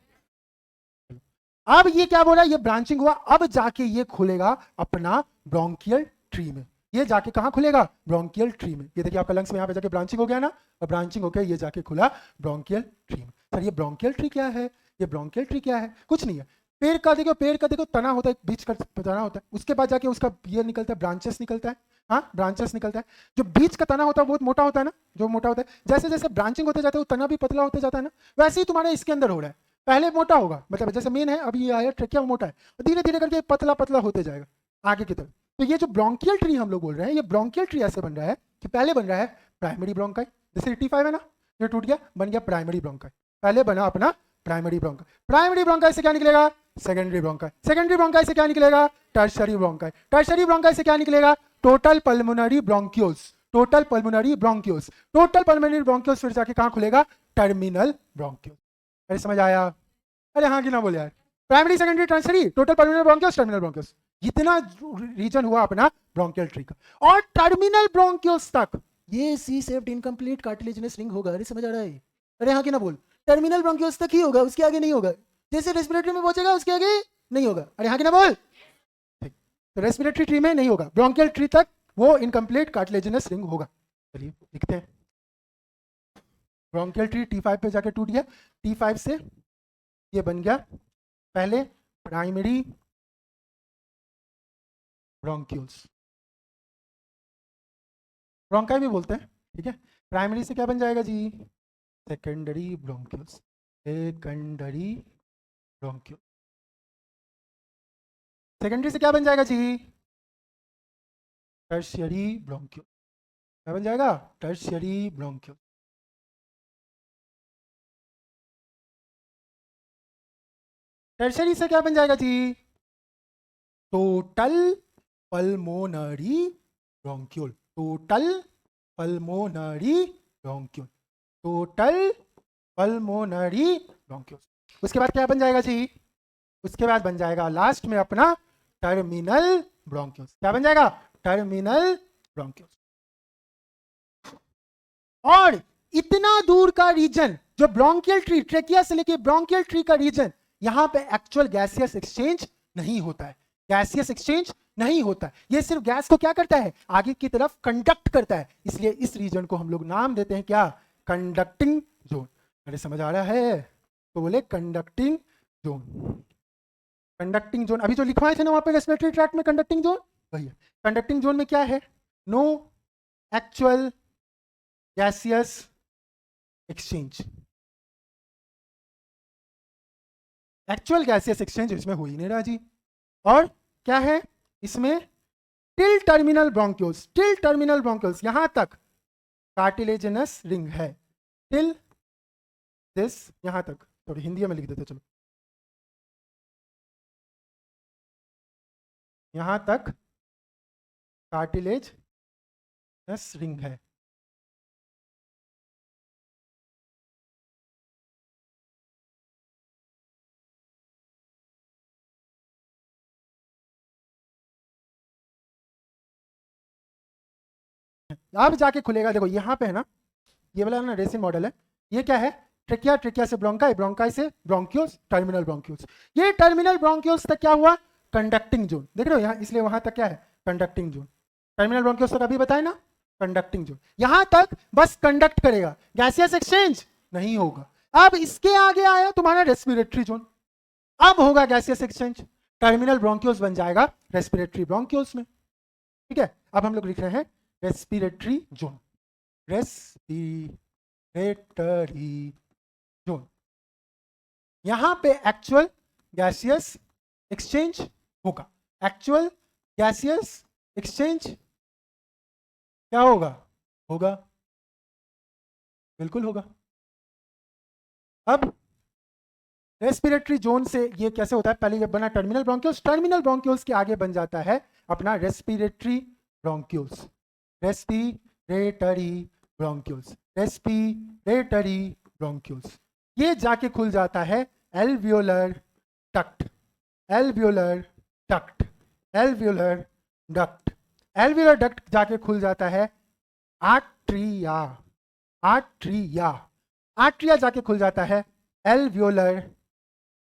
Speaker 2: अब ये क्या बोल रहा है, ये ब्रांचिंग हुआ, अब जाके ये खुलेगा अपना ब्रोंकियल ट्री में। ये जाके कहां खुलेगा? ब्रोंकियल ट्री में। ये देखिए आपका लंग्स में यहाँ पे जाके ब्रांचिंग हो गया ना, और ब्रांचिंग होकर ये जाके खुला ब्रोंकियल ट्री में। सर ये ब्रोंकियल ट्री क्या है? ये ब्रोंकियल ट्री क्या है? कुछ नहीं है, पेड़ का देखो, पेड़ का देखो तना होता है, बीच का तना होता है, उसके बाद जाके उसका ये निकलता है, ब्रांचेस निकलता है। हाँ, ब्रांचेस निकलता है। जो बीच का तना होता है बहुत मोटा होता है ना, जो मोटा होता है, जैसे जैसे ब्रांचिंग होते जाता है वो तना भी पतला होते जाता है ना, वैसे ही तुम्हारे इसके अंदर हो रहा है। पहले मोटा होगा, मतलब जैसे मेन है, अभी ये आया ट्रेकिया मोटा है, धीरे धीरे करके पतला पतला होते जाएगा आगे की तरफ। तो ये जो ब्रोंकियल ट्री हम लोग बोल रहे हैं, ये ब्रोंकियल ट्री ऐसे बन रहा है कि पहले बन रहा है प्राइमरी ब्रोंकाई, जैसे T5 है ना, ये टूट गया, बन गया प्राइमरी ब्रोंकाई। पहले बना अपना प्राइमरी ब्रोंकाई, प्राइमरी ब्रोंकाई से क्या निकलेगा? सेकेंडरी ब्रोंकाई, सेकेंडरी ब्रोंकाई से क्या निकलेगा? टर्शरी ब्रोंकाई, टर्शरी ब्रोंकाई से क्या निकलेगा? Total pulmonary bronchioles, total pulmonary bronchioles, total pulmonary bronchioles फिर जाके कहां खुलेगा? Terminal bronchiole. अरे समझ आया? अरे हाँ कि ना बोले यार? Primary, secondary, tertiary, total pulmonary bronchioles, terminal bronchioles, इतना रीजन हुआ अपना ब्रोंकियल ट्री का। और टर्मिनल ब्रोंक्यूल्स तक ये C shaped incomplete cartilaginous ring होगा। अरे समझ आ रहा है? अरे हाँ कि ना बोल? टर्मिनल ब्रोंक्यूल्स तक ही होगा, उसके आगे नहीं होगा। जैसे रेस्पिरेटरी में पहुंचेगा उसके आगे नहीं होगा। अरे हाँ कि ना बोल? तो रेस्पिरेटरी ट्री में नहीं होगा, ब्रोंकियल ट्री तक वो इनकम्प्लीट कार्टिलेजिनस रिंग होगा। चलिए लिखते हैं, ब्रोंकियल ट्री T5 पे जाके टूट गया, T5 से ये बन गया पहले प्राइमरी ब्रोंक्यूल्स, ब्रोंकाई भी बोलते हैं, ठीक है। प्राइमरी से क्या बन जाएगा जी? Secondary bronchioles, secondary bronchiole. Secondary से क्या बन जाएगा जी? Tertiary bronchiole. क्या बन जाएगा? Tertiary bronchiole. टर्शियरी से क्या बन जाएगा जी? Total pulmonary bronchiole, total pulmonary bronchiole, total pulmonary bronchiole. उसके बाद क्या बन जाएगा जी? उसके बाद बन जाएगा लास्ट में अपना टर्मिनल ब्रोंक्यूल्स। क्या बन जाएगा? Terminal bronchioles. और इतना दूर का रीजन जो ब्रोंकियल ट्री, ट्रेकिया से लेके ब्रोंकियल ट्री का रीजन, यहां पे एक्चुअल गैसियस एक्सचेंज नहीं होता है, गैसियस एक्सचेंज नहीं होता है। ये सिर्फ गैस को क्या करता है? आगे की तरफ कंडक्ट करता है। इसलिए इस रीजन को हम लोग नाम देते हैं क्या? Conducting zone. अरे समझ आ रहा है? तो बोले कंडक्टिंग जोन, कंडक्टिंग जोन। अभी जो लिखवाए थे ना वहां पे रेस्पिरेटरी ट्रैक्ट में कंडक्टिंग जोन, वही है। कंडक्टिंग जोन में क्या है? No actual gaseous exchange, actual gaseous exchange इसमें हो ही नहीं रहा जी। और क्या है इसमें? Till terminal bronchioles, till terminal bronchioles, यहां तक कार्टिलेजिनस रिंग है, टिल दिस, यहां तक। थोड़ी हिंदी में लिख देते चलो, यहां तक कार्टिलेजिनस रिंग है। अब जाके खुलेगा, देखो यहाँ पे है ना, ये वाला ना रेसिन मॉडल है। ये क्या है? ट्रेकिया, ट्रेकिया से ब्रोंकाई, ब्रोंकाई से ब्रोंक्यूल्स, टर्मिनल ब्रोंक्यूल्स। ये टर्मिनल ब्रोंक्यूल्स तक क्या हुआ? कंडक्टिंग जोन, देख रहे हो यहाँ, इसलिए वहां तक क्या है, कंडक्टिंग जोन। टर्मिनल ब्रोंकियोल्स तक अभी बताया ना, कंडक्टिंग जोन, यहां तक बस कंडक्ट करेगा, गैसियस एक्सचेंज नहीं होगा। अब इसके आगे आया तुम्हारा रेस्पिरेटरी जोन, अब होगा गैसियस एक्सचेंज, टर्मिनल ब्रोंकियोल्स बन जाएगा रेस्पिरेटरी ब्रोंकियोल्स में, ठीक है। अब हम लोग लिख रहे हैं रेस्पिरेटरी जोन, रेस्पिरेटरी जोन, यहां पे एक्चुअल गैसियस एक्सचेंज होगा, एक्चुअल गैसियस एक्सचेंज क्या होगा, होगा, बिल्कुल होगा। अब रेस्पिरेटरी जोन से ये कैसे होता है, पहले ये बना टर्मिनल ब्रोंकियोल्स, टर्मिनल ब्रोंकियोल्स के आगे बन जाता है अपना respiratory bronchioles, respiratory bronchioles, respiratory bronchioles, ये जाके खुल जाता है alveolar duct, alveolar duct, alveolar duct, alveolar duct जाके खुल जाता है आर्ट्रिया, आर्ट्रिया, आर्ट्रिया जाके खुल जाता है alveolar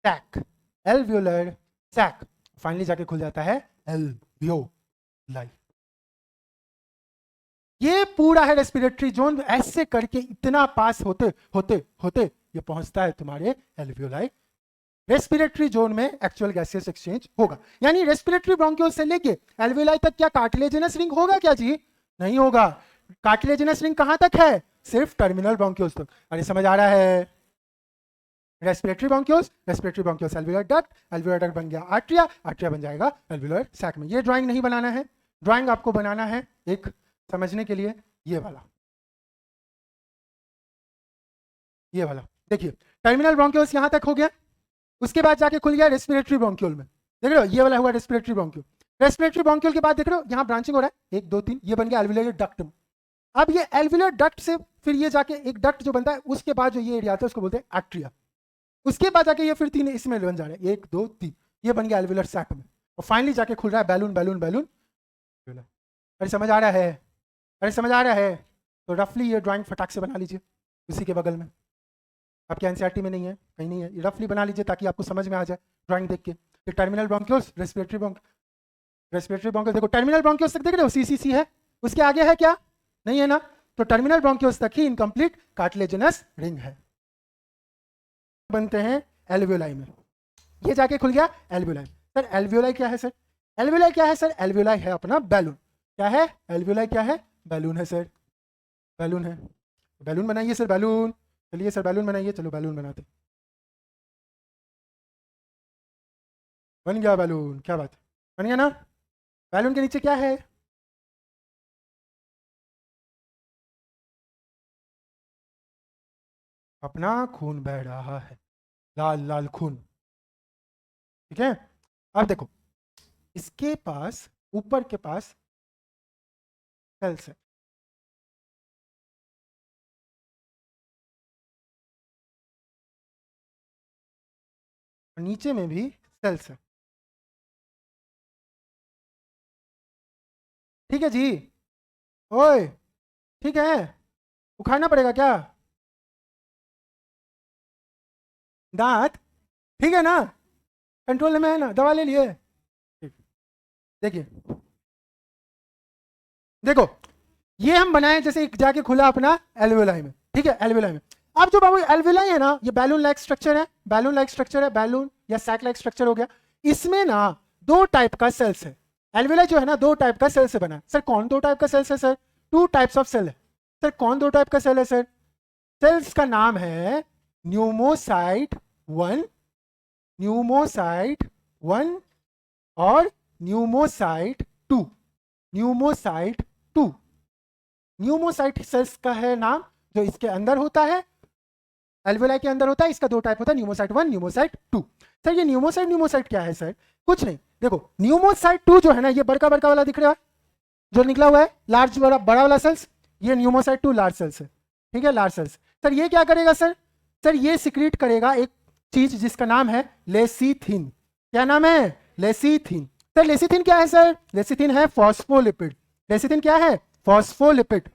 Speaker 2: sac, alveolar sac, finally जाके खुल जाता है एल्वियोलाई। ये पूरा है रेस्पिरेटरी जोन, ऐसे करके इतना पास होते होते होते ये पहुंचता है तुम्हारे एल्वियोलाई। रेस्पिरेटरी जोन में एक्चुअल गैसियस एक्सचेंज होगा, यानी रेस्पिरेटरी ब्रोंकियोल्स से लेके एल्वियोलाई तक क्या कार्टिलेजिनस रिंग होगा क्या जी, नहीं होगा। कार्टिलेजिनस रिंग कहां तक है, सिर्फ टर्मिनल ब्रोंकियोल्स तक। अरे समझ आ रहा है, respiratory bronchioles, respiratory bronchioles alveolar duct, alveolar duct बन गया आर्ट्रिया, आर्ट्रिया बन जाएगा एल्वियोलर सैक में। ये ड्राइंग नहीं बनाना है, ड्राइंग आपको बनाना है एक समझने के लिए, ये वाला, ये वाला देखिए, टर्मिनल ब्रोंकियोल्स यहां तक हो गया, उसके बाद जाके खुल गया रेस्पिरेटरी ब्रोंकियोल में, देख रहे हो ये वाला हुआ रेस्पिरेटरी ब्रोंकियोल। रेस्पिरेटरी ब्रोंकियोल के बाद देख रहे हो यहाँ ब्रांचिंग हो रहा है, 1 2 3, ये बन गया एल्वियोलर डक्ट में। अब ये एल्वियोलर डक्ट से फिर ये जाके एक डक्ट जो बनता है, उसके बाद जो ये एरिया आता है उसको बोलते हैं आर्ट्रिया, उसके बाद जाके ये फिर 3 इसमें बन जा रहे हैं, 1 2 3, ये बन गया एल्वियोलर सैक में, और फाइनली जाके खुल रहा है बैलून, बैलून, बैलून। अरे समझ आ रहा है, अरे समझ आ रहा है, तो रफली ये ड्राइंग फटाक से बना लीजिए, उसी के बगल में, आपके एनसीईआरटी में नहीं है, कहीं नहीं है, रफली बना लीजिए ताकि आपको समझ में आ जाए ड्राइंग देख के। फिर टर्मिनल ब्रोंकियोल्स, रेस्पिरेटरी ब्रोंकियोल्स, देखो टर्मिनल ब्रोंकियोल्स तक देख रहे हो, सीसीसी है, उसके आगे है क्या, नहीं है ना, तो टर्मिनल ब्रोंकियोल्स तक ही इनकम्प्लीट कार्टिलेजिनस रिंग है, बनते हैं एल्वियोलाई में। ये जाके खुल गया एल्वियोलाई। सर एल्वियोलाई क्या है सर, एल्वियोलाई क्या है सर, एल्वियोलाई है अपना बैलून, क्या है एल्वियोलाई, क्या है बैलून है सर, बैलून है, बैलून बनाइए सर, बैलून, चलिए सर बैलून बनाइए, चलो बैलून बनाते, बन गया बैलून, क्या बात है, बन गया ना। बैलून के नीचे क्या है, अपना खून बह रहा है, लाल लाल खून, ठीक है। अब देखो इसके पास, ऊपर के पास सेल्स है, नीचे में भी सेल्स है, ठीक है जी, ओए ठीक है, उखाड़ना पड़ेगा क्या दांत, ठीक है ना, कंट्रोल में है ना, दवा ले लिए, देखिए देखो ये हम बनाए जैसे जाके खुला अपना एल्वियोलाई में, ठीक है, एल्वियोलाई में। अब जो बाबू एल्वियोलाई है ना, ये बैलून लाइक स्ट्रक्चर है, बैलून लाइक स्ट्रक्चर है, बैलून या सैक लाइक स्ट्रक्चर हो गया। इसमें ना 2 टाइप का सेल्स है, एल्वियोलाई जो है ना 2 टाइप का सेल से बना है। सर कौन 2 टाइप का सेल्स है सर, 2 टाइप्स ऑफ सेल है सर, कौन 2 टाइप का सेल है सर, सेल्स का नाम है न्यूमोसाइट 1, न्यूमोसाइट 1 और न्यूमोसाइट 2, न्यूमोसाइट 2। न्यूमोसाइट सेल्स का है नाम, जो इसके अंदर होता है, एल्वियोलाई के अंदर होता है, इसका 2 टाइप होता है, न्यूमोसाइट 1, न्यूमोसाइट 2। सर ये न्यूमोसाइट क्या है सर, कुछ नहीं, देखो न्यूमोसाइट 2 जो है ना, ये बड़का बड़का वाला दिख रहा है जो निकला हुआ है, लार्ज बड़ा वाला सेल्स, ये न्यूमोसाइट 2 लार्ज सेल्स है, ठीक है, लार्ज सेल्स। सर ये क्या करेगा सर, सर ये सिक्रीट करेगा एक चीज जिसका नाम है लेसीथिन, क्या नाम है, लेसीथिन। सर लेसीथिन क्या है सर, लेसीथिन है फॉस्फोलिपिड, लेसीथिन क्या है, फॉस्फोलिपिड।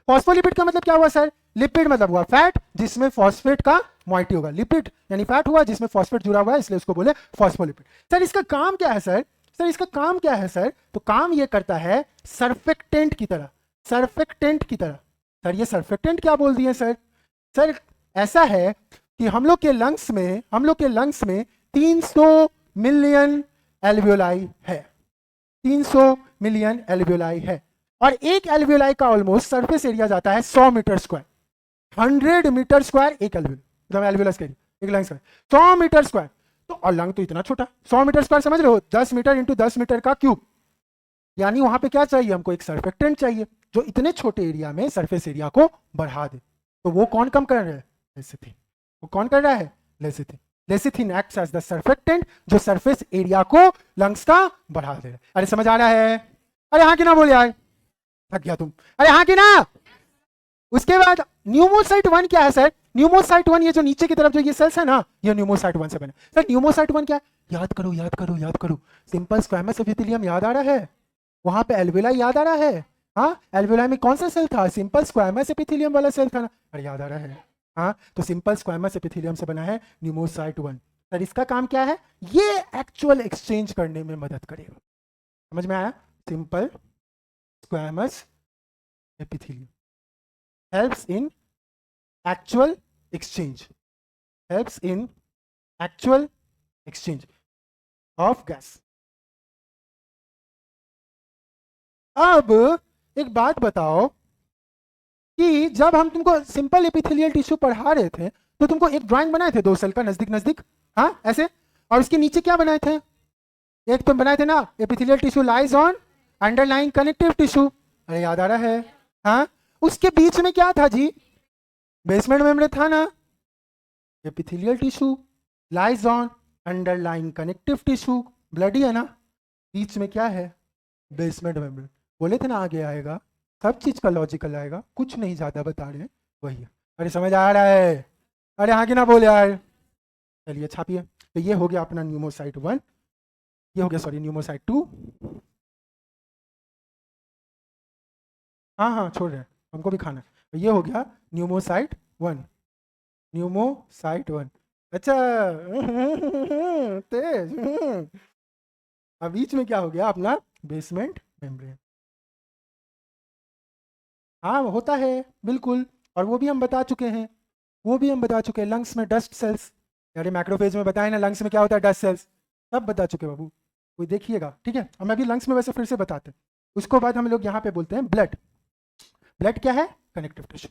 Speaker 2: फॉस्फोलिपिड का मतलब क्या हुआ सर, लिपिड मतलब हुआ फैट जिसमें फॉस्फेट का मॉइटी होगा, लिपिड यानी फैट हुआ जिसमें फॉस्फेट जुड़ा हुआ है, इसलिए उसको बोले फॉस्फोलिपिड। सर इसका काम क्या है सर इसका काम क्या है सर? तो काम ये करता है सर्फेक्टेंट की तरह, सर्फेक्टेंट की तरह। सर ये सर्फेक्टेंट क्या बोल दिए सर? सर ऐसा है कि हम लोग के लंग्स में 300 मिलियन एल्वियोलाई है, 300 मिलियन एल्वियोलाई है, और एक एल्वियोलाई का ऑलमोस्ट सरफेस एरिया जाता है 100 मीटर स्क्वायर, 100 मीटर स्क्वायर एक एल्वियोलस के लिए, एक लंग्स का 100 मीटर स्क्वायर। तो और लंग तो इतना छोटा, 100 मीटर स्क्वायर समझ रहे हो, 10 मीटर इंटू 10 मीटर का क्यूब, यानी वहां पे क्या चाहिए हमको? एक सर्फेक्टेंट चाहिए जो इतने छोटे एरिया में सरफेस एरिया को बढ़ा दे। तो वो कौन कम कर रहा है? लेसिथिन। वो कौन कर रहा है? Lecithin. Lecithin acts as the surfactant जो सरफेस एरिया को लंग्स का बढ़ा दे रहा है। अरे समझ आ रहा है? अरे हाँ कि ना बोले यार, थक गया तुम, अरे हाँ कि ना। उसके बाद न्यूमोसाइट 1 क्या है सर? न्यूमोसाइट 1 ये जो नीचे की तरफ जो ये सेल्स है ना, ये न्यूमोसाइट 1 से बने। सर न्यूमोसाइट 1 क्या है? याद करो, सिंपल स्क्वैमस एपिथेलियम याद आ रहा है, वहां पे एल्वियोलाई याद आ रहा है। हाँ, एल्वियोलाई में कौन सा सेल था? सिंपल स्क्वैमस एपिथेलियम वाला सेल था ना, अरे याद आ रहा है। हाँ, तो सिंपल स्क्वैमस एपिथेलियम से बना है न्यूमोसाइट 1। सर इसका काम क्या है? ये एक्चुअल एक्सचेंज करने में मदद करेगा। समझ में आया? Simple squamous epithelium helps in actual exchange, helps in actual exchange of gas। अब एक बात बताओ कि जब हम तुमको सिंपल एपिथेलियल टिश्यू पढ़ा रहे थे तो तुमको एक ड्राइंग बनाए थे 2 सेल का नजदीक नजदीक, हाँ ऐसे, और उसके नीचे क्या बनाए थे? एक तो बनाए थे ना, epithelial tissue lies on underlying connective tissue, अरे याद आ रहा है। हाँ, उसके बीच में क्या था जी? बेसमेंट मेम्ब्रेन था ना। Epithelial tissue lies on underlying connective tissue, bloody है ना, बीच में क्या है? Basement membrane. बोले थे ना आगे आएगा, सब चीज का लॉजिकल आएगा, कुछ नहीं ज्यादा बता रहे हैं, वही है। अरे समझ आ रहा है? अरे हाँ कि ना बोले यार। चलिए छापिए। तो ये हो गया अपना न्यूमोसाइट 1, ये हो गया सॉरी न्यूमोसाइट 2। हाँ छोड़ रहे हैं, हमको भी खाना है। ये हो गया न्यूमोसाइट 1, न्यूमोसाइट 1। अच्छा तेज। अब बीच में क्या हो गया अपना? Basement membrane. हाँ होता है बिल्कुल, और वो भी हम बता चुके हैं, लंग्स में डस्ट सेल्स, अरे मैक्रोफेज में बताए ना लंग्स में क्या होता है? डस्ट सेल्स, सब बता चुके बाबू, कोई देखिएगा, ठीक है। हम अभी लंग्स में वैसे फिर से बताते हैं। उसको बाद हम लोग यहाँ पे बोलते हैं ब्लड। ब्लड क्या है? Connective tissue.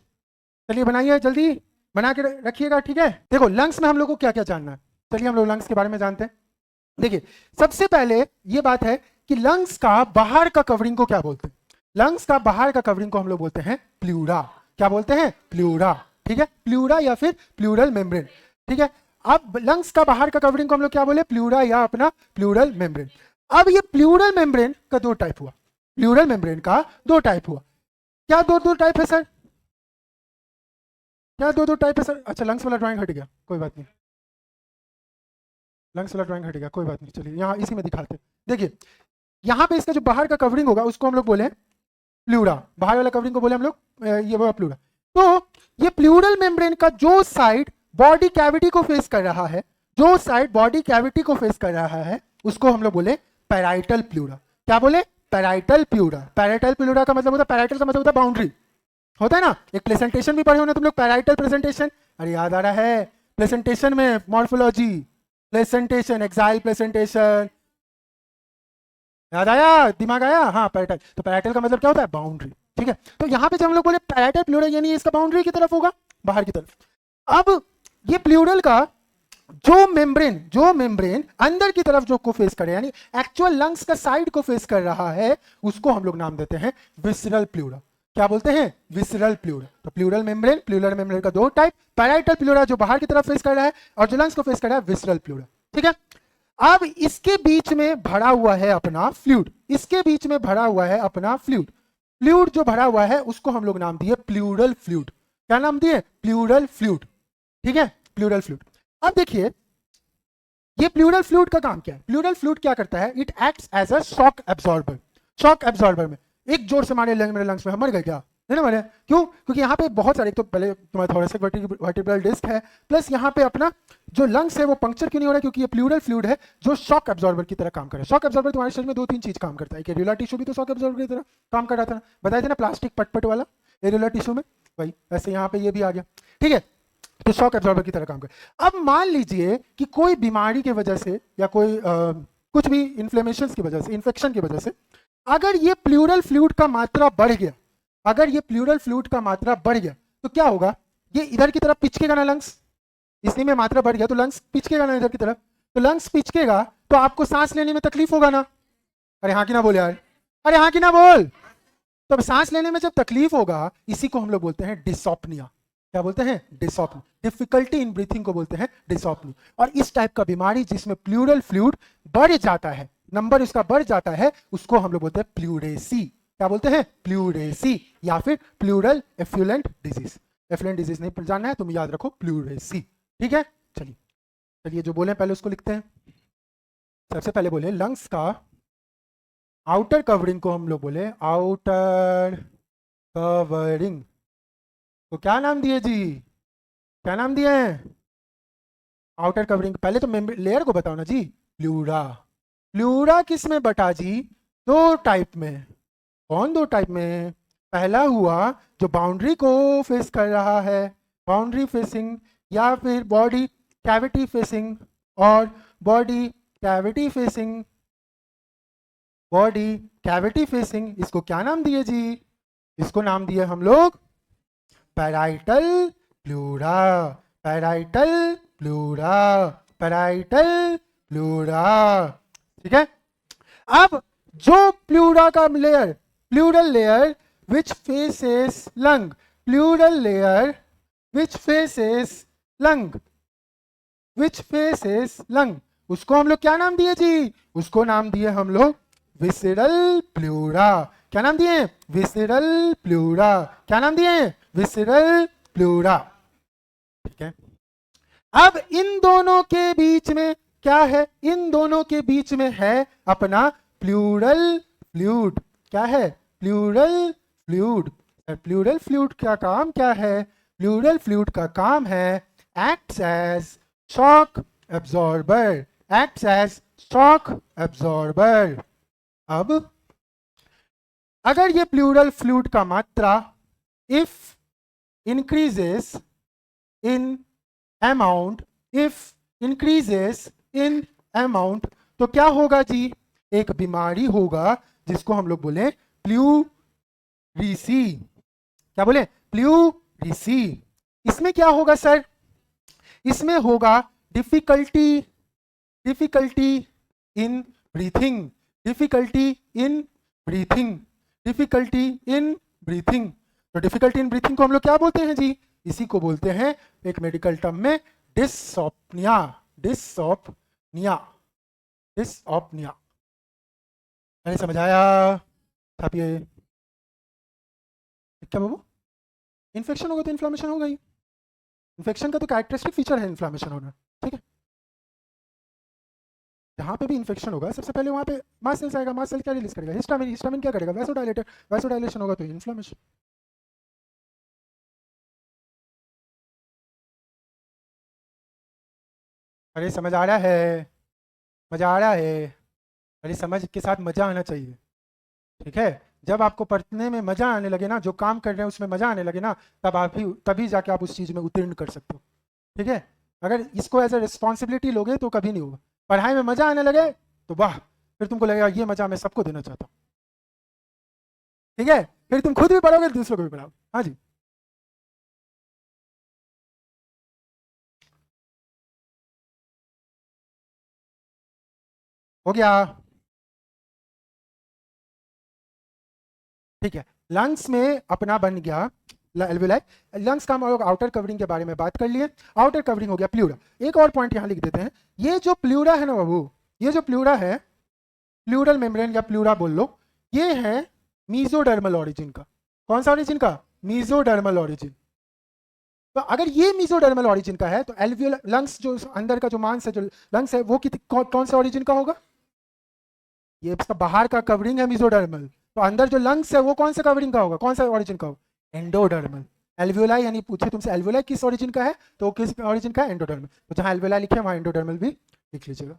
Speaker 2: चलिए बनाइए जल्दी, बना के रखिएगा, ठीक है। देखो लंग्स में हम लोग को क्या क्या जानना है, चलिए हम लोग लंग्स के बारे में जानते हैं। देखिए सबसे पहले ये बात है कि लंग्स का बाहर का कवरिंग को क्या बोलते हैं? लंग्स का बाहर का कवरिंग को हम लोग बोलते हैं प्लूरा। क्या बोलते हैं? प्लूरा, ठीक है, प्लूरा या फिर प्लूरल मेम्ब्रेन, ठीक है। अब लंग्स का बाहर का कवरिंग को हम लोग क्या बोले? प्लूरा या अपना प्लूरल मेम्ब्रेन। अब ये प्लूरल मेम्ब्रेन का 2 टाइप हुआ, प्लूरल मेम्ब्रेन का 2 टाइप हुआ। क्या 2 टाइप है सर? क्या 2 टाइप है सर? अच्छा लंग्स वाला ड्राइंग हट गया, कोई बात नहीं, लंग्स वाला ड्राइंग हट गया, कोई बात नहीं। चलिए यहाँ इसी में दिखाते हैं। देखिए यहाँ पे इसका जो बाहर का कवरिंग होगा उसको हम लोग बोले प्लूरा, बाहर वाला कवरिंग को बोले हम लोग ये वो प्लूरा। तो ये प्लूरल मेम्ब्रेन का जो साइड बॉडी कैविटी को फेस कर रहा है, जो साइड बॉडी कैविटी को फेस कर रहा है, उसको हम लोग बोले पैराइटल प्लूरा। क्या बोले? Parietal pleura. पैराइटल प्लूरा का मतलब होता है, पैराइटल का मतलब होता है बाउंड्री, होता है ना। एक प्रेजेंटेशन भी पढ़े हो ना तुम लोग, पैराइटल प्रेजेंटेशन, अरे याद आ रहा है? प्रेजेंटेशन में मॉर्फोलॉजी, प्रेजेंटेशन, एक्साइल प्रेजेंटेशन, याद आया? दिमाग आया? हाँ पैराइटल। तो पैराइटल का मतलब क्या होता है? बाउंड्री, ठीक है। तो यहाँ पे जब हम लोग बोले पैराइटल प्लूरल यानी इसका बाउंड्री की तरफ होगा, बाहर की तरफ। अब ये प्लूरल का जो मेम्ब्रेन अंदर की तरफ जो को फेस करे, यानी एक्चुअल लंग्स का साइड को फेस कर रहा है, उसको हम लोग नाम देते हैं विसरल प्लूरा। क्या बोलते हैं? Visceral pleura. तो प्लूरल मेम्ब्रेन का 2 टाइप, पैराइटल प्लूरा जो बाहर की तरफ फेस कर रहा है, और जो लंग्स को फेस कर रहा है विसरल प्लूरा, ठीक है। अब इसके बीच में भरा हुआ है अपना फ्लूइड, इसके बीच में भरा हुआ है अपना फ्लूइड। फ्लूइड जो भरा हुआ है उसको हम लोग नाम दिए प्लूरल फ्लूइड। क्या नाम दिए? प्लूरल फ्लूइड, ठीक है, प्लूरल फ्लूइड। अब देखिए ये प्लूरल फ्लूइड का काम क्या है? प्लूरल फ्लूइड क्या करता है? It acts as a shock absorber. Shock absorber में एक जोर से मारे मेरे लंग्स में, मर गए क्या? है ना मैंने, क्यों? क्योंकि यहाँ पे बहुत सारे, एक तो पहले तुम्हारा थोरेसिक वर्टिब्रल डिस्क है, प्लस यहाँ पे अपना जो लंग्स है वो पंक्चर क्यों नहीं हो रहा है? क्योंकि ये प्लूरल फ्लूइड है जो शॉक एब्जॉर्बर की तरह काम कर रहा है। शॉक एब्जॉर्बर तुम्हारे शरीर में 2-3 चीज काम करता है। एरियोला टिश्यू भी तो शॉक एब्जॉर्बर की तरह काम कर रहा था ना, बताए थे ना, प्लास्टिक पटपट वाला एरियोला टिश्यू में, वही ऐसे यहाँ पे ये भी आ गया, ठीक है, तो शॉक एब्जॉर्बर की तरह काम कर। अब मान लीजिए कि कोई बीमारी की वजह से या कोई कुछ भी इन्फ्लेमेशन की वजह से, इन्फेक्शन की वजह से अगर ये प्लूरल फ्लूइड का मात्रा बढ़ गया, अगर ये प्लूरल फ्लूइड का मात्रा बढ़ गया तो क्या होगा? ये इधर की तरफ पिचकेगा ना लंग्स, इसलिए में मात्रा बढ़ गया तो लंग्स पिचकेगा ना इधर की तरफ, तो लंग्स पिचकेगा तो आपको सांस लेने में तकलीफ होगा ना? अरे हाँ की ना बोल यार, अरे हाँ की ना बोल। तो सांस लेने में जब तकलीफ होगा, इसी को हम लोग बोलते हैं डिसऑप्निया। क्या बोलते हैं? डिसऑप्निया। डिफिकल्टी इन ब्रीथिंग को बोलते हैं डिसऑप्निया। और इस टाइप का बीमारी जिसमें प्लूरल फ्लूइड बढ़ जाता है, नंबर इसका बढ़ जाता है, उसको हम लोग बोलते हैं प्लूरेसी। क्या बोलते हैं? प्लूरेसी, या फिर pleural effluent disease. Effluent disease नहीं जानना है, तुम याद रखो प्लूरेसी, ठीक है। चलिए चलिए जो बोले पहले उसको लिखते हैं। सबसे पहले बोले लंग्स का आउटर कवरिंग को हम लोग बोले आउटर कवरिंग, तो क्या नाम दिए जी? क्या नाम दिए हैं? Outer covering. पहले तो लेयर को बताओ ना जी। प्लूरा। प्लूरा किस में बटा जी? दो टाइप में। कौन दो टाइप में? पहला हुआ जो बाउंड्री को फेस कर रहा है, बाउंड्री फेसिंग, या फिर बॉडी कैविटी फेसिंग, और body cavity facing, body cavity facing, इसको क्या नाम दिए जी? इसको नाम दिए हम लोग parietal pleura. Parietal pleura, parietal pleura, ठीक है। अब जो प्लूरा का layer, pleural layer which faces lung, pleural layer which faces lung, which faces lung, उसको हम लोग क्या नाम दिए जी? उसको नाम दिए हम लोग विसिरल प्लूरा। क्या नाम दिए? विसिरल प्लूरा। क्या नाम दिए? विसिरल प्लूरा, ठीक है। अब इन दोनों के बीच में क्या है? इन दोनों के बीच में है अपना प्लूरल फ्लूइड। क्या है? Pleural fluid. प्लूरल फ्लूइड का काम क्या है? प्लूरल फ्लूइड का काम है acts as shock absorber, acts as shock absorber. अब अगर ये प्लूरल फ्लूइड का मात्रा if increases in amount, if increases in amount, तो क्या होगा जी? एक बीमारी होगा जिसको हम लोग बोले प्लूरिसी। क्या बोले? प्लूरिसी। इसमें क्या होगा सर? इसमें होगा difficulty, difficulty in breathing, difficulty in breathing, difficulty in breathing. तो डिफिकल्टी इन ब्रीथिंग को हम लोग क्या बोलते हैं जी? इसी को बोलते हैं एक मेडिकल टर्म में डिसऑप्निया। डिसऑप्निया, डिसऑप्निया। मैंने समझ आया? छापिए। क्या बाबू? इन्फेक्शन होगा तो इन्फ्लामेशन होगा ही। इन्फेक्शन का तो कैरेक्टरिस्टिक फीचर है इन्फ्लामेशन होना, ठीक है। जहां पे भी इन्फेक्शन होगा सबसे पहले वहां पे मास्ट सेल्स आएगा। मास्ट सेल क्या रिलीज करेगा? हिस्टामिन। हिस्टामिन क्या करेगा? वैसोडाइलेटर। वैसोडाइलेशन होगा तो इन्फ्लामेशन। अरे समझ आ रहा है? मजा आ रहा है? अरे समझ के साथ मजा आना चाहिए, ठीक है। जब आपको पढ़ने में मजा आने लगे ना, जो काम कर रहे हैं उसमें मजा आने लगे ना, तब आप ही, तभी जाके आप उस चीज में उत्तीर्ण कर सकते हो, ठीक है। अगर इसको एज ए रिस्पॉन्सिबिलिटी लोगे तो कभी नहीं होगा। पढ़ाई में मजा आने लगे तो वाह, फिर तुमको लगेगा ये मजा मैं सबको देना चाहता हूँ, ठीक है। फिर तुम खुद भी पढ़ोगे, दूसरों को भी पढ़ाओगे। हाँ जी। हो गया, ठीक है। लंग्स में अपना बन गया एल्वेलाई। लंग्स का हम लोग आउटर कवरिंग के बारे में बात कर लिए। आउटर कवरिंग हो गया प्लूरा। एक और पॉइंट यहां लिख देते हैं, ये जो प्लूरा है ना बाबू, ये जो प्लूरा है, प्लूरल मेम्ब्रेन या प्लूरा बोल लो, ये है मीजोडर्मल ऑरिजिन का। कौन सा ऑरिजिन का? Mesodermal origin. तो अगर ये मीजोडर्मल ऑरिजिन का है तो एल्वियोल लंग्स जो अंदर का जो मांस है, जो लंग्स है, वो कौन सा ऑरिजिन का होगा? ये इसका बाहर का कवरिंग है मीजोडर्मल, तो अंदर जो लंग्स है वो कौन सा कवरिंग का होगा? कौन सा ऑरिजिन का होगा? एंडोडर्मल। एल्वियोलाई यानी पूछे तुमसे एल्वियोलाई किस ओरिजिन का है, तो किस ओरिजिन का है, एंडोडर्मल। तो जहां एल्वियोलाई लिखे वहां एंडोडर्मल भी लिख लीजिएगा।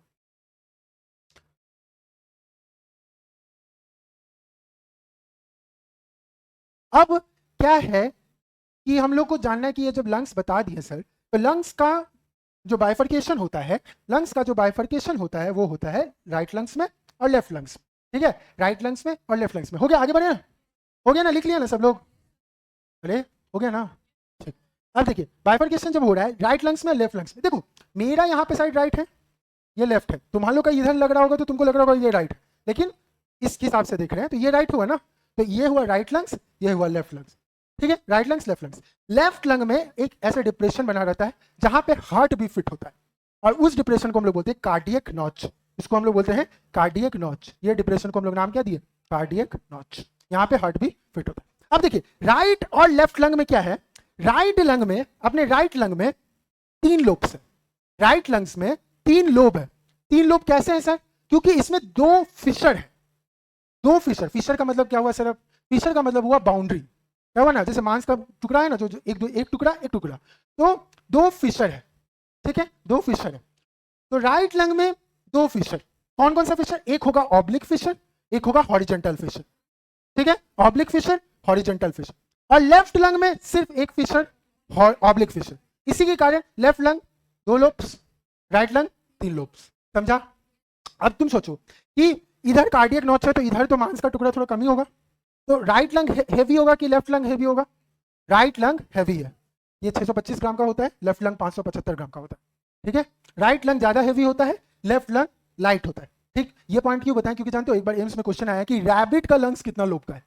Speaker 2: अब क्या है कि हम लोग को जानना है कि ये जब लंग्स बता दिए सर, तो लंग्स का जो बाइफर्केशन होता है, लंग्स का जो बाइफर्केशन होता है वो होता है राइट लंग्स में और लेफ्ट लंग्स में। ठीक है, राइट लंग्स में और लेफ्ट लंग्स में। हो गया, आगे बढ़े ना, हो गया ना, लिख लिया ना सब लोग, अरे हो गया ना, ठीक। अब देखिए बाइफर्केशन जब हो रहा है राइट लंग्स में लेफ्ट लंग्स में, देखो मेरा यहाँ पे साइड राइट है, ये लेफ्ट है, तुम्हारे लोग का इधर लग रहा होगा तो तुमको लग रहा होगा ये राइट है, लेकिन इस हिसाब से देख रहे हैं तो ये राइट हुआ ना, तो ये हुआ राइट लंग्स, ये हुआ लेफ्ट लंग्स। ठीक है, right lungs left lungs. Left lung में एक ऐसा डिप्रेशन बना रहता है जहां पे हार्ट भी फिट होता है, और उस डिप्रेशन को हम लोग बोलते हैं कार्डियक नॉच। इसको हम लोग बोलते हैं कार्डियक नॉच। ये डिप्रेशन को हम लोग नाम क्या दिए, कार्डियक नॉच। यहाँ पे हार्ट भी फिट होता है। अब देखिए राइट और लेफ्ट लंग में क्या है, राइट लंग में, अपने राइट लंग में 3 लोब्स है, राइट लंग्स में 3 लोब है। 3 लोब कैसे हैं सर, क्योंकि इसमें 2 फिशर है, 2 फिशर। फिशर का मतलब क्या हुआ सर, फिशर का मतलब हुआ बाउंड्री, क्या हुआ ना, जैसे मांस का टुकड़ा है ना, जो एक टुकड़ा, तो 2 फिशर है। ठीक है, 2 फिशर है। तो राइट लंग में 2 फिशर, कौन कौन सा फिशर, एक होगा ऑब्लिक फिशर, एक होगा हॉरिजॉन्टल फिशर। ठीक है, ऑब्लिक फिशर, हॉरिजॉन्टल फिशर। और लेफ्ट लंग में सिर्फ एक फिशर, ऑब्लिक फिशर। इसी के कारण left lung 2 lobes, right lung 3 lobes. समझा। अब तुम सोचो कि इधर कार्डियक नॉच है तो इधर तो मांस का टुकड़ा थोड़ा कम ही होगा, तो राइट लंग हेवी होगा कि लेफ्ट लंग हेवी होगा, राइट लंग हैवी है, ये 625 ग्राम का होता है, लेफ्ट लंग 575 ग्राम का होता है। ठीक है, राइट लंग ज्यादा हैवी होता है, लेफ्ट लंग लाइट होता है। ठीक, ये पॉइंट क्यों बताएं, क्योंकि जानते हो एक बार एम्स में क्वेश्चन आया कि रैबिट का लंग्स कितना लोब का है,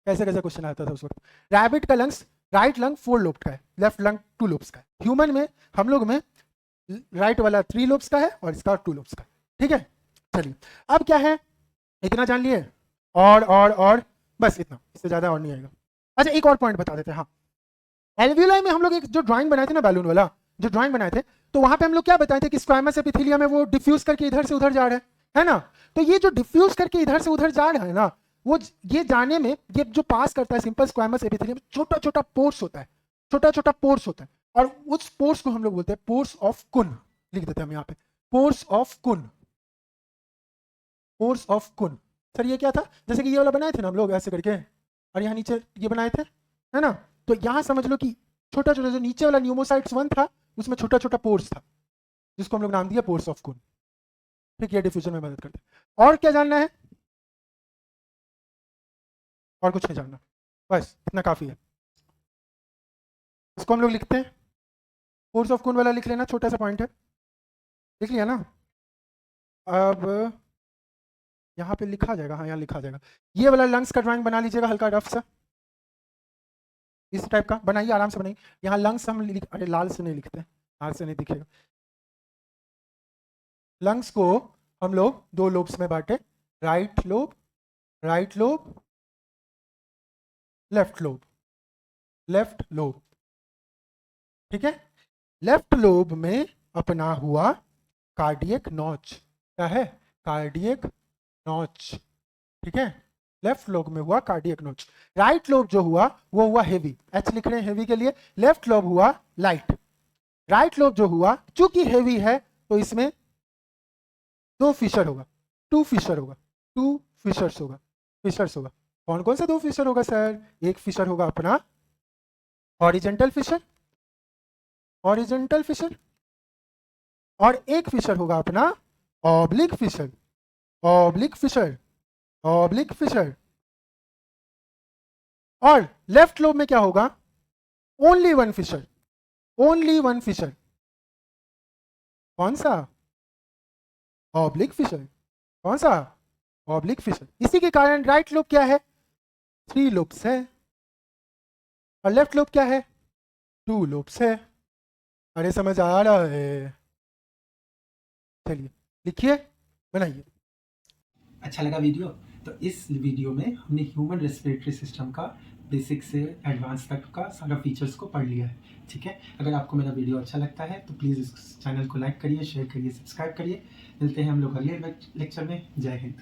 Speaker 2: कैसे कैसे क्वेश्चन आता था उस वक्त। रैबिट का लंग्स, राइट लंग 4 लोब का है, लेफ्ट लंग 2 लोब्स का है। ह्यूमन में, हम लोग में राइट वाला 3 लोब्स का है और इसका 2 लोब्स का है। ठीक है, चलिए अब क्या है, इतना जान लिए, और बस इतना, इससे ज्यादा और नहीं आएगा। अच्छा एक और पॉइंट बता देते हैं। हाँ, एल्वियोलाई में हम लोग एक जो ड्राइंग बनाए थे ना, बैलून वाला जो ड्राइंग बनाए थे, तो वहां पे हम लोग क्या बताए थे कि स्क्वामस एपिथेलियम में वो डिफ्यूज करके इधर से उधर जा रहा है ना। तो ये जो डिफ्यूज करके इधर से उधर जा रहा है ना, वो ये जाने में, ये जो पास करता है सिंपल स्क्वामस एपिथेलियम, छोटा छोटा पोर्स होता है, छोटा छोटा पोर्स होता है, और उस पोर्स को हम लोग बोलते हैं पोर्स ऑफ कुन। लिख देते हैं हम यहाँ पे, पोर्स ऑफ कुन, पोर्स ऑफ कुन। सर ये क्या था, जैसे कि ये वाला बनाए थे ना हम लोग ऐसे करके, और यहाँ नीचे ये बनाए थे, है ना। तो यहाँ समझ लो कि छोटा छोटा जो नीचे वाला न्यूमोसाइट्स 1 था, उसमें छोटा छोटा पोर्स था, जिसको हम लोग नाम दिया पोर्स ऑफ कुन। ठीक, ये डिफ्यूजन में मदद करते हैं। और क्या जानना है, और कुछ नहीं जानना, बस इतना काफी है। इसको हम लोग लिखते हैं, पोर्स ऑफ कुन वाला लिख लेना, छोटा सा पॉइंट है, लिख लिया ना। अब यहाँ पे लिखा जाएगा, हाँ यहाँ लिखा जाएगा, ये वाला लंग्स का ड्राइंग बना लीजिएगा, हल्का रफ सा इस टाइप का बनाइए, आराम से बनाइए। यहाँ लंग्स हम अरे लाल से नहीं लिखते, लाल से नहीं दिखेगा। लंग्स को हम लोग 2 लोब्स में बांटे, right lobe, right lobe, left lobe, left lobe. ठीक है, लेफ्ट लोब में अपना हुआ कार्डियक नॉच, क्या है, कार्डियक नॉच। ठीक है, लेफ्ट लोब में हुआ कार्डियक नॉच। राइट लोब जो हुआ वो हुआ हेवी, एच लिख रहे हैं हेवी के लिए। लेफ्ट लोब हुआ लाइट। राइट लोब जो हुआ, चूंकि हेवी है तो इसमें 2 फिशर होगा, 2 फिशर होगा, 2 फिशर्स होगा, फिशर्स होगा। कौन कौन सा 2 फिशर होगा सर, एक फिशर होगा अपना हॉरिजॉन्टल फिशर, हॉरिजॉन्टल फिशर, और एक फिशर होगा अपना oblique fissure, oblique fissure, oblique fissure. और लेफ्ट लोब में क्या होगा, ओनली 1 फिशर, ओनली 1 फिशर। कौन सा, ऑब्लिक फिशर। कौन सा, ऑब्लिक फिशर। इसी के कारण राइट लोब क्या है, 3 लोब्स है, और लेफ्ट लोब क्या है, 2 लोब्स है। अरे समझ आ रहा है, चलिए लिखिए, बनाइए।
Speaker 1: अच्छा लगा वीडियो, तो इस वीडियो में हमने ह्यूमन रेस्पिरेटरी सिस्टम का बेसिक से एडवांस तक का सारा फीचर्स को पढ़ लिया है। ठीक है, अगर आपको मेरा वीडियो अच्छा लगता है तो प्लीज़ इस चैनल को लाइक करिए, शेयर करिए, सब्सक्राइब करिए। मिलते हैं हम लोग अगले लेक्चर में। जय हिंद।